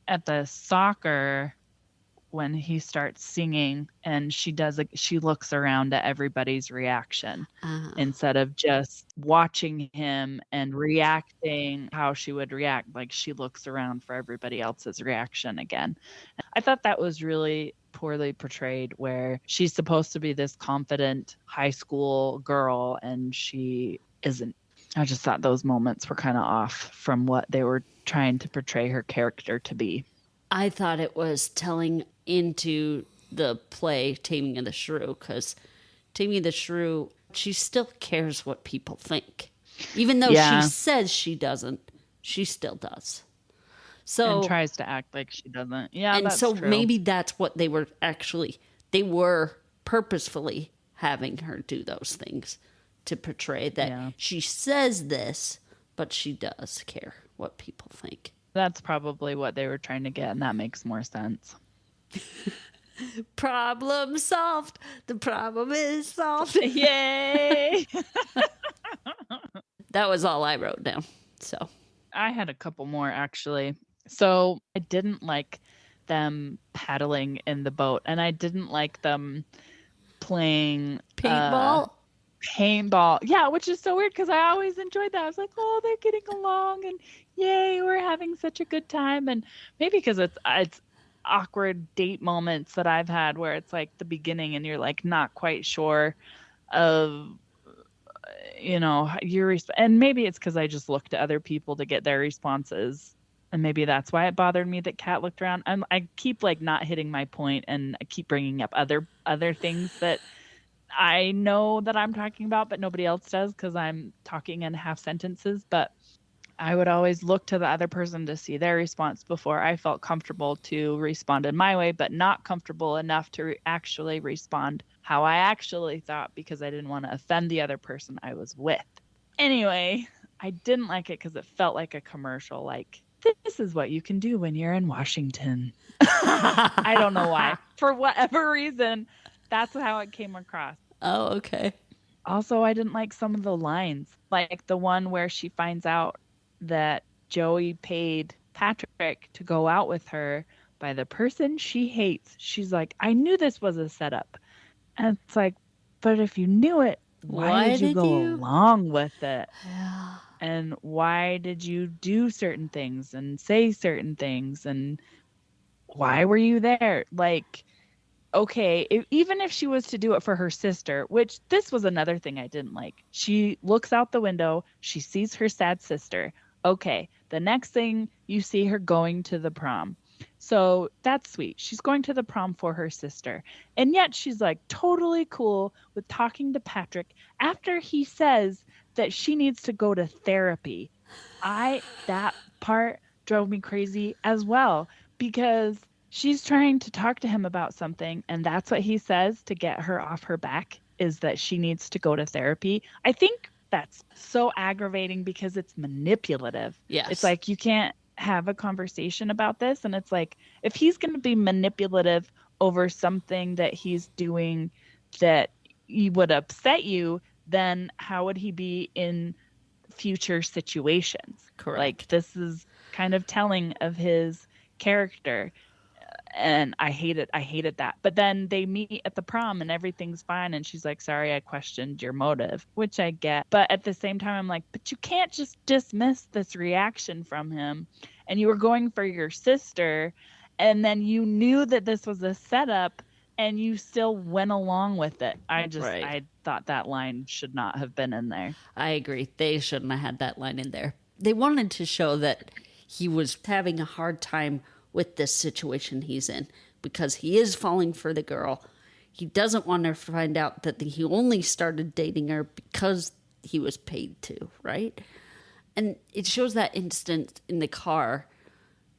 at the soccer when he starts singing, and she looks around at everybody's reaction instead of just watching him and reacting how she would react. Like she looks around for everybody else's reaction again. I thought that was really poorly portrayed, where she's supposed to be this confident high school girl and she isn't. I just thought those moments were kind of off from what they were trying to portray her character to be. I thought it was telling into the play Taming of the Shrew, because Taming of the Shrew, she still cares what people think. Even though she says she doesn't, she still does. So, and tries to act like she doesn't. Yeah, and that's so true. Maybe that's what they were purposefully having her do those things to portray that she says this, but she does care what people think. That's probably what they were trying to get, and that makes more sense. Problem solved. The problem is solved. Yay! That was all I wrote down. So I had a couple more, actually. So I didn't like them paddling in the boat, and I didn't like them playing paintball. Paintball. Yeah, which is so weird because I always enjoyed that. I was like, oh, they're getting along and yay, we're having such a good time. And maybe because it's awkward date moments that I've had where it's like the beginning and you're like not quite sure of, you know, and maybe it's because I just look to other people to get their responses And maybe that's why it bothered me that Kat looked around. I keep like not hitting my point, and I keep bringing up other things that I know that I'm talking about, but nobody else does because I'm talking in half sentences. But I would always look to the other person to see their response before I felt comfortable to respond in my way, but not comfortable enough to actually respond how I actually thought because I didn't want to offend the other person I was with. Anyway, I didn't like it because it felt like a commercial, like, this is what you can do when you're in Washington. I don't know why. For whatever reason, that's how it came across. Oh, okay. Also, I didn't like some of the lines, like the one where she finds out that Joey paid Patrick to go out with her by the person she hates. She's like, I knew this was a setup. And it's like, but if you knew it, why did you go along with it? Yeah. And why did you do certain things and say certain things? And why were you there? Like, okay, even if she was to do it for her sister, which this was another thing I didn't like. She looks out the window, she sees her sad sister. Okay, the next thing you see her going to the prom. So that's sweet. She's going to the prom for her sister. And yet she's like totally cool with talking to Patrick after he says that she needs to go to therapy. That part drove me crazy as well because she's trying to talk to him about something, and that's what he says to get her off her back, is that she needs to go to therapy. I think that's so aggravating because it's manipulative. Yes. It's like you can't have a conversation about this, and it's like if he's going to be manipulative over something that he's doing that he would upset you, then how would he be in future situations? Correct. Like this is kind of telling of his character. And I hated that. But then they meet at the prom and everything's fine. And she's like, sorry, I questioned your motive, which I get. But at the same time, I'm like, but you can't just dismiss this reaction from him. And you were going for your sister. And then you knew that this was a setup and you still went along with it. I thought that line should not have been in there. I agree. They shouldn't have had that line in there. They wanted to show that he was having a hard time with this situation he's in because he is falling for the girl. He doesn't want her to find out that he only started dating her because he was paid to, right? And it shows that instant in the car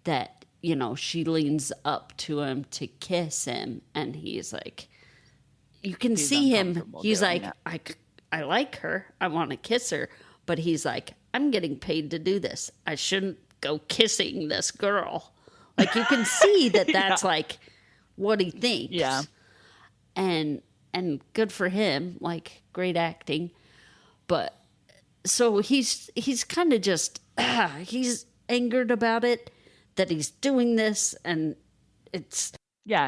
that, you know, she leans up to him to kiss him and he's like, you can see him. He's like, I like her. I want to kiss her. But he's like, I'm getting paid to do this. I shouldn't go kissing this girl. Like you can see that that's like what he thinks. Yeah. And good for him, like great acting. But so he's kind of just he's angered about it that he's doing this and it's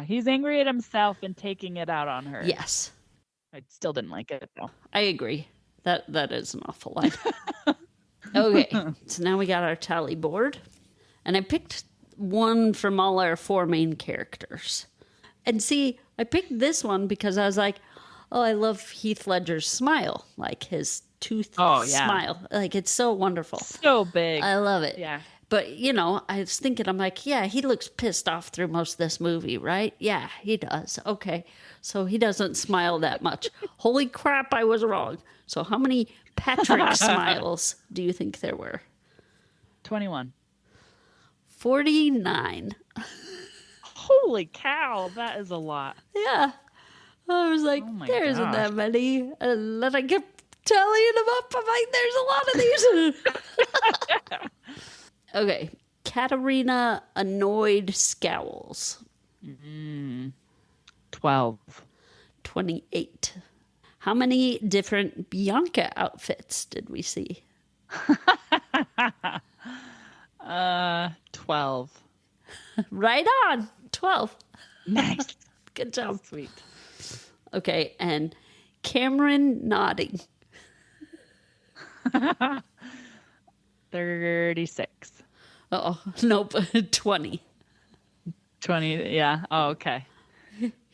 he's angry at himself and taking it out on her. Yes. I still didn't like it though. I agree. That is an awful line. Okay. So now we got our tally board. And I picked one from all our four main characters. And see, I picked this one because I was like, oh, I love Heath Ledger's smile, like his tooth smile. Like it's so wonderful. So big. I love it. Yeah. But, you know, I was thinking, I'm like, yeah, he looks pissed off through most of this movie, right? Yeah, he does. Okay. So he doesn't smile that much. Holy crap, I was wrong. So how many Patrick smiles do you think there were? 21. 49. Holy cow, that is a lot. Yeah. I was like, there isn't that many. And then I kept tallying them up. I'm like, there's a lot of these. Okay. Katarina annoyed scowls. 12. 28. How many different Bianca outfits did we see? 12. Right on. 12. Nice. Good job. That's sweet. Okay, and Cameron nodding. 36. Oh, nope. 20. 20, yeah. Oh, okay.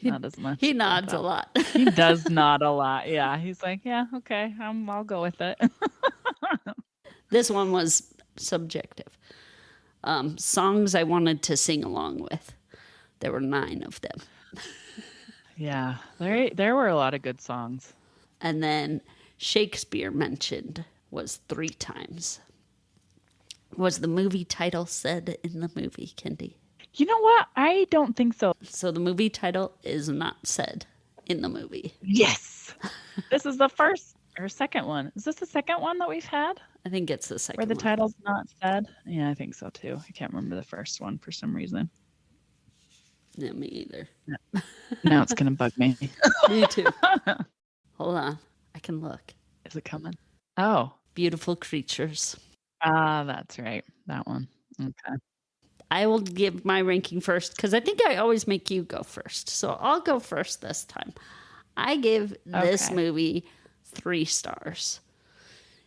Not as much. He nods a lot. He does nod a lot. Yeah. He's like, yeah, okay. I'll go with it. This one was subjective. songs I wanted to sing along with. There were 9 of them. Yeah, there were a lot of good songs. And then Shakespeare mentioned was 3 times. Was the movie title said in the movie, Kindy? You know what? I don't think so. So the movie title is not said in the movie. Yes. This is the first or second one. Is this the second one that we've had? I think it's the second where the one. title's not said? Yeah, I think so too. I can't remember the first one for some reason. Yeah, me either. Now it's going to bug me. Me too. Hold on. I can look. Is it coming? Oh. Beautiful Creatures. Ah, that's right. That one. Okay. I will give my ranking first because I think I always make you go first. So I'll go first this time. I give this movie 3 stars.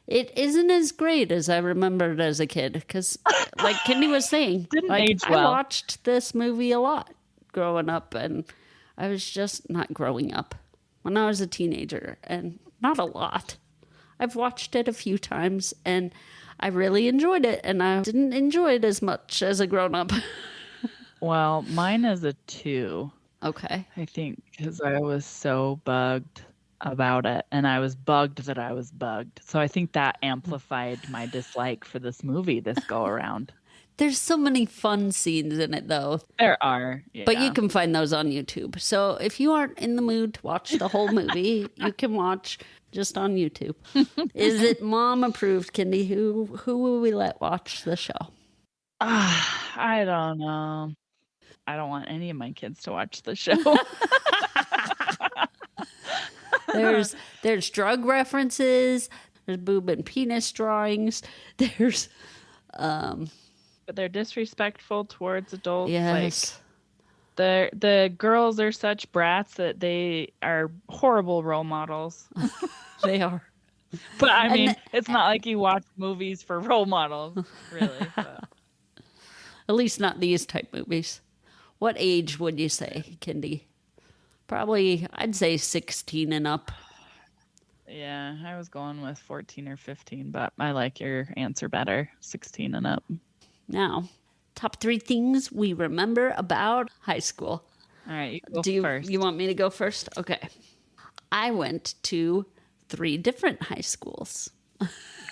It isn't as great as I remembered as a kid because, like Kindy was saying, age well. I watched this movie a lot growing up, and I was just not growing up when I was a teenager, and not a lot. I've watched it a few times, and I really enjoyed it, and I didn't enjoy it as much as a grown-up. Well, mine is a 2. Okay. I think because I was so bugged about it, and I was bugged that I was bugged. So I think that amplified my dislike for this movie this go around. There's so many fun scenes in it, though. There are. Yeah. But you can find those on YouTube. So if you aren't in the mood to watch the whole movie, you can watch just on YouTube. Is it mom approved, Kindy? Who will we let watch the show? I don't know. I don't want any of my kids to watch the show. There's drug references. There's boob and penis drawings. There's but they're disrespectful towards adults. Yes. Like the girls are such brats that they are horrible role models. They are. But I mean, it's not like you watch movies for role models, really. But. At least not these type movies. What age would you say, Kindy? Probably, I'd say 16 and up. Yeah, I was going with 14 or 15, but I like your answer better, 16 and up. Now, top 3 things we remember about high school. All right, you go first. You want me to go first? Okay. I went to 3 different high schools.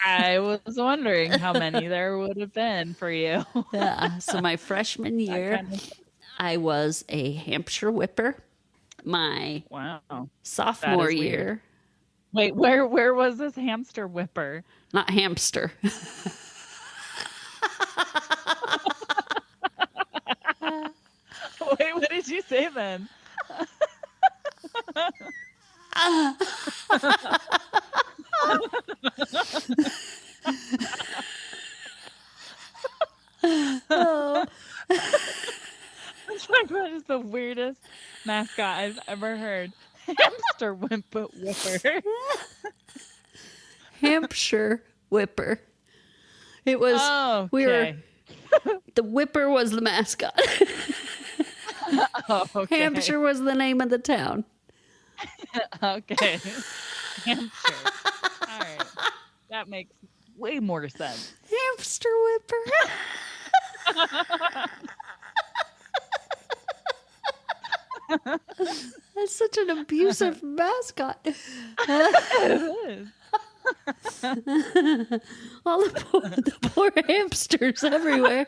I was wondering how many there would have been for you. Yeah, so my freshman year, I was a Hampshire whipper. My sophomore year. Wait, where was this hamster whipper? Not hamster. Wait, what did you say then? Oh. That is the weirdest mascot I've ever heard. Hamster whipper. Hampshire whipper. It was the whipper was the mascot. Oh, okay. Hampshire was the name of the town. Okay. Hampshire. All right. That makes way more sense. Hamster whipper. That's such an abusive mascot. It is. All the poor hamsters everywhere.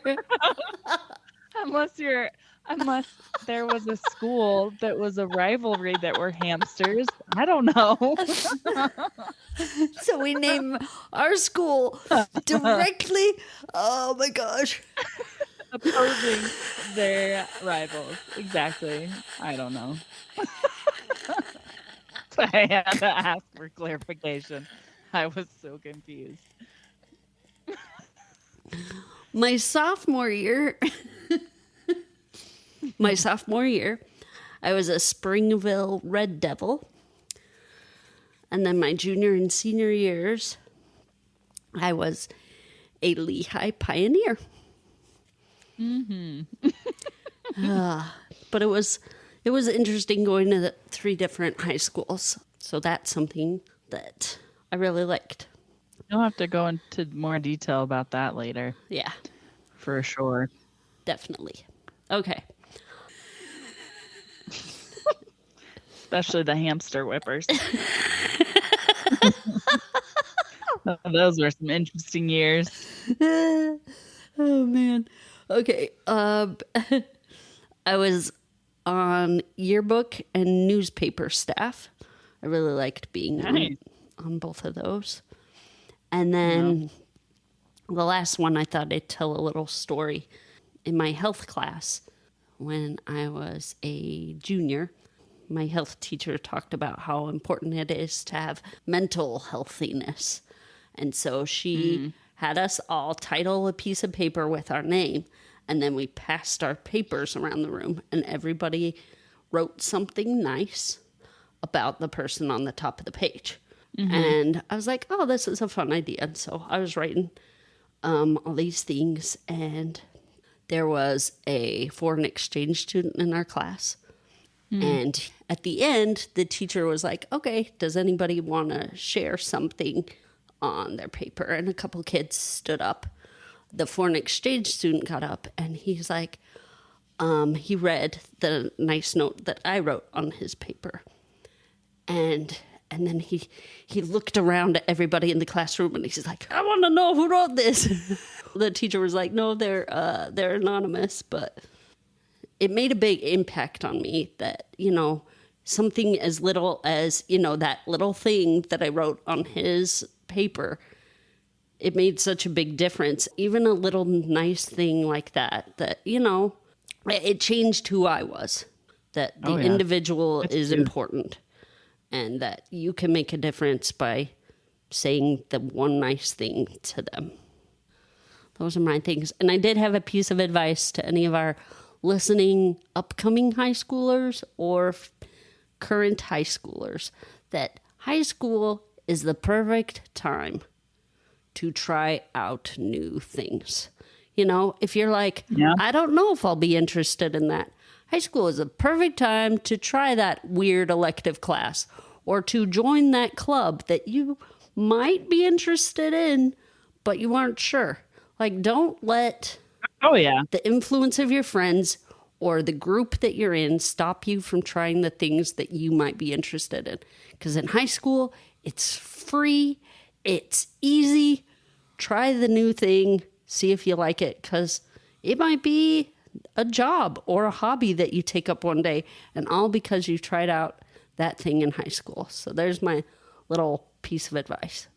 Unless there was a school that was a rivalry that were hamsters. I don't know. So we name our school directly. Oh my gosh. Opposing their rivals. Exactly. I don't know. So I had to ask for clarification. I was so confused. My sophomore year, I was a Springville Red Devil. And then my junior and senior years, I was a Lehigh Pioneer. Mm-hmm. But it was interesting going to the 3 different high schools. So that's something that I really liked. You'll have to go into more detail about that later. Yeah. For sure. Definitely. Okay. Especially the hamster whippers. Those were some interesting years. Oh man. Okay. I was on yearbook and newspaper staff. I really liked being Nice. on both of those. And then the last one, I thought I'd tell a little story. In my health class, when I was a junior, my health teacher talked about how important it is to have mental healthiness. And so she had us all title a piece of paper with our name, and then we passed our papers around the room, and everybody wrote something nice about the person on the top of the page. And I was like, oh, this is a fun idea. And so I was writing all these things, and there was a foreign exchange student in our class. And at the end, the teacher was like, okay, does anybody want to share something on their paper? And a couple kids stood up. The foreign exchange student got up, and he's like, he read the nice note that I wrote on his paper. And then he looked around at everybody in the classroom, and he's like, I want to know who wrote this. The teacher was like, no, they're anonymous, but it made a big impact on me that, something as little as, that little thing that I wrote on his paper, it made such a big difference. Even a little nice thing like that, it changed who I was, that the individual is important, and that you can make a difference by saying the one nice thing to them. Those are my things. And I did have a piece of advice to any of our listening upcoming high schoolers or current high schoolers, that high school is the perfect time to try out new things. If you're like, I don't know if I'll be interested in that, high school is a perfect time to try that weird elective class or to join that club that you might be interested in, but you aren't sure. Like, don't let the influence of your friends or the group that you're in stop you from trying the things that you might be interested in. Because in high school, it's free, it's easy. Try the new thing, see if you like it, because it might be a job or a hobby that you take up one day, and all because you tried out that thing in high school. So there's my little piece of advice.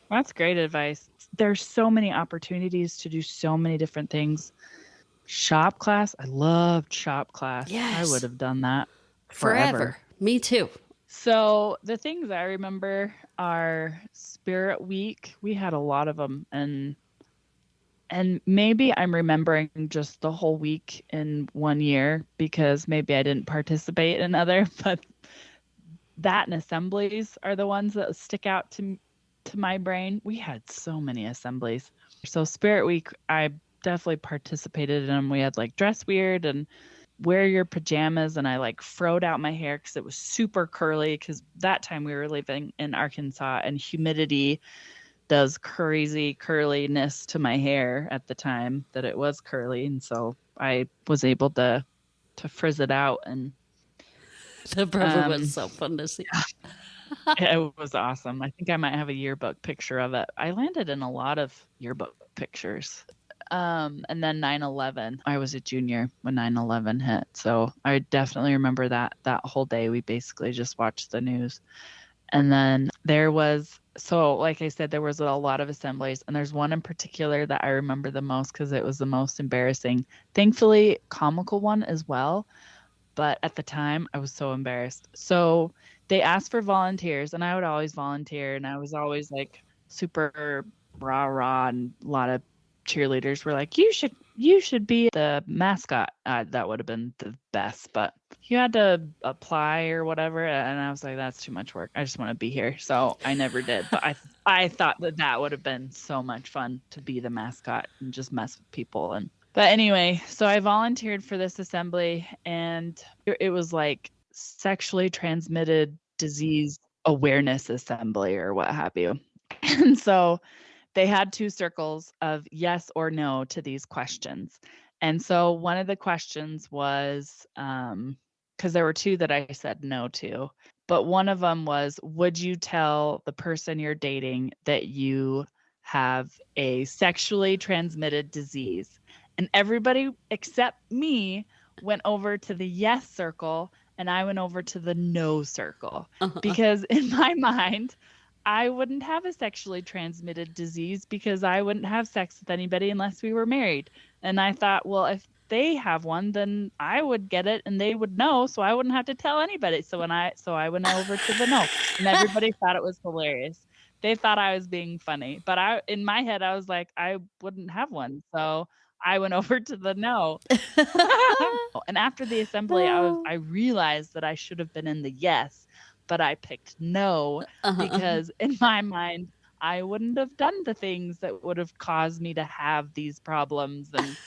That's great advice. There's so many opportunities to do so many different things. Shop class. I loved shop class. Yes. I would have done that forever. Me too. So the things I remember are Spirit Week. We had a lot of them, and maybe I'm remembering just the whole week in one year because maybe I didn't participate in other, but that and assemblies are the ones that stick out to my brain. We had so many assemblies. So Spirit Week, I definitely participated in them. We had like dress weird and wear your pajamas, and I like froed out my hair because it was super curly, because that time we were living in Arkansas and humidity does crazy curliness to my hair at the time that it was curly, and so I was able to frizz it out. And that probably was so fun to see. It was awesome. I think I might have a yearbook picture of it. I landed in a lot of yearbook pictures. And then 9/11, I was a junior when 9/11 hit. So I definitely remember that whole day. We basically just watched the news. And then like I said, there was a lot of assemblies, and there's one in particular that I remember the most because it was the most embarrassing. Thankfully, comical one as well. But at the time, I was so embarrassed. So they asked for volunteers, and I would always volunteer, and I was always like super rah, and a lot of cheerleaders were like, you should be the mascot. That would have been the best, but you had to apply or whatever, and I was like, that's too much work. I just want to be here. So I never did, but I thought that would have been so much fun to be the mascot and just mess with people. But anyway, so I volunteered for this assembly, and it was like sexually transmitted disease awareness assembly or what have you. And so they had 2 circles of yes or no to these questions. And so one of the questions was, because there were 2 that I said no to, but one of them was, would you tell the person you're dating that you have a sexually transmitted disease? And everybody except me went over to the yes circle, and I went over to the no circle. Because in my mind, I wouldn't have a sexually transmitted disease because I wouldn't have sex with anybody unless we were married. And I thought, well, if they have one, then I would get it and they would know, so I wouldn't have to tell anybody. So I went over to the no, and everybody thought it was hilarious. They thought I was being funny, but in my head, I was like, I wouldn't have one. So I went over to the no. And after the assembly, I realized that I should have been in the yes, but I picked no because in my mind, I wouldn't have done the things that would have caused me to have these problems. And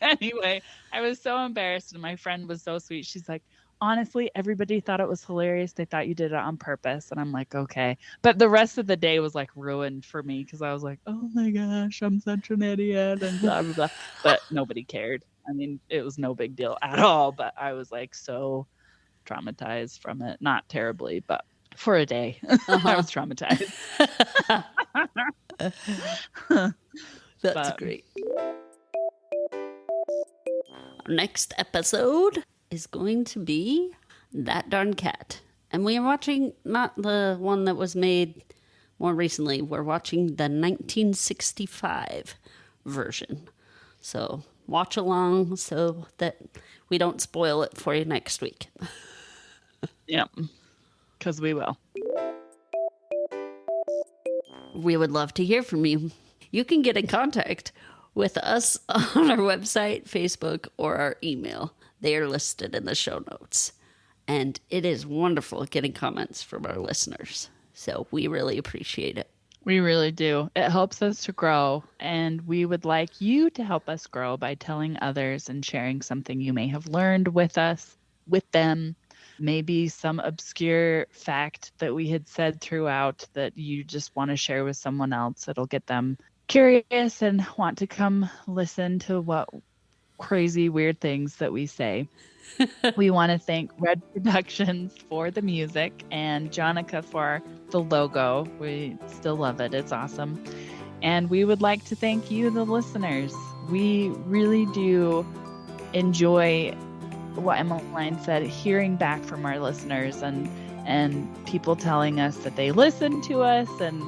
anyway, I was so embarrassed, and my friend was so sweet. She's like, honestly, everybody thought it was hilarious. They thought you did it on purpose. And I'm like, okay. But the rest of the day was like ruined for me because I was like, oh my gosh, I'm such an idiot and blah, blah, blah. But nobody cared. I mean, it was no big deal at all. But I was like so traumatized from it. Not terribly, but for a day, I was traumatized. That's great. Our next episode is going to be That Darn Cat. And we are watching not the one that was made more recently. We're watching the 1965 version. So watch along so that we don't spoil it for you next week. Yep, because we will. We would love to hear from you. You can get in contact with us on our website, Facebook, or our email. They are listed in the show notes. And it is wonderful getting comments from our listeners. So we really appreciate it. We really do. It helps us to grow. And we would like you to help us grow by telling others and sharing something you may have learned with us, with them. Maybe some obscure fact that we had said throughout that you just want to share with someone else. It'll get them curious and want to come listen to what crazy, weird things that we say. We want to thank Red Productions for the music and Jonica for the logo. We still love it. It's awesome. And we would like to thank you, the listeners. We really do enjoy what Emmeline said, hearing back from our listeners and people telling us that they listen to us, and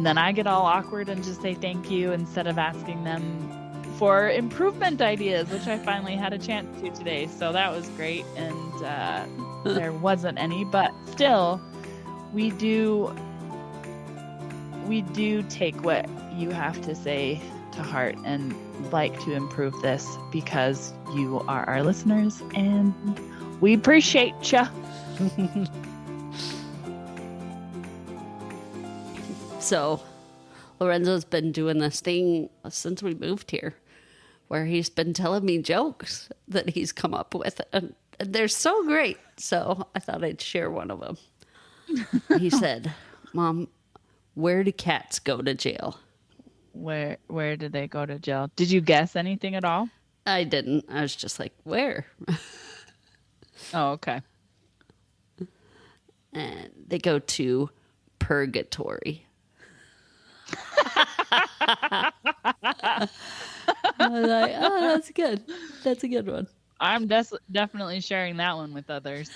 then I get all awkward and just say thank you instead of asking them for improvement ideas, which I finally had a chance to today. So that was great. And there wasn't any, but still we do take what you have to say to heart and like to improve this because you are our listeners and we appreciate you. So Lorenzo's been doing this thing since we moved here where he's been telling me jokes that he's come up with, and they're so great. So I thought I'd share one of them. He said, Mom, where do cats go to jail? Where did they go to jail? Did you guess anything at all? I didn't. I was just like, where? Oh, okay. And they go to purgatory. I was like, oh, that's good. That's a good one. I'm definitely sharing that one with others.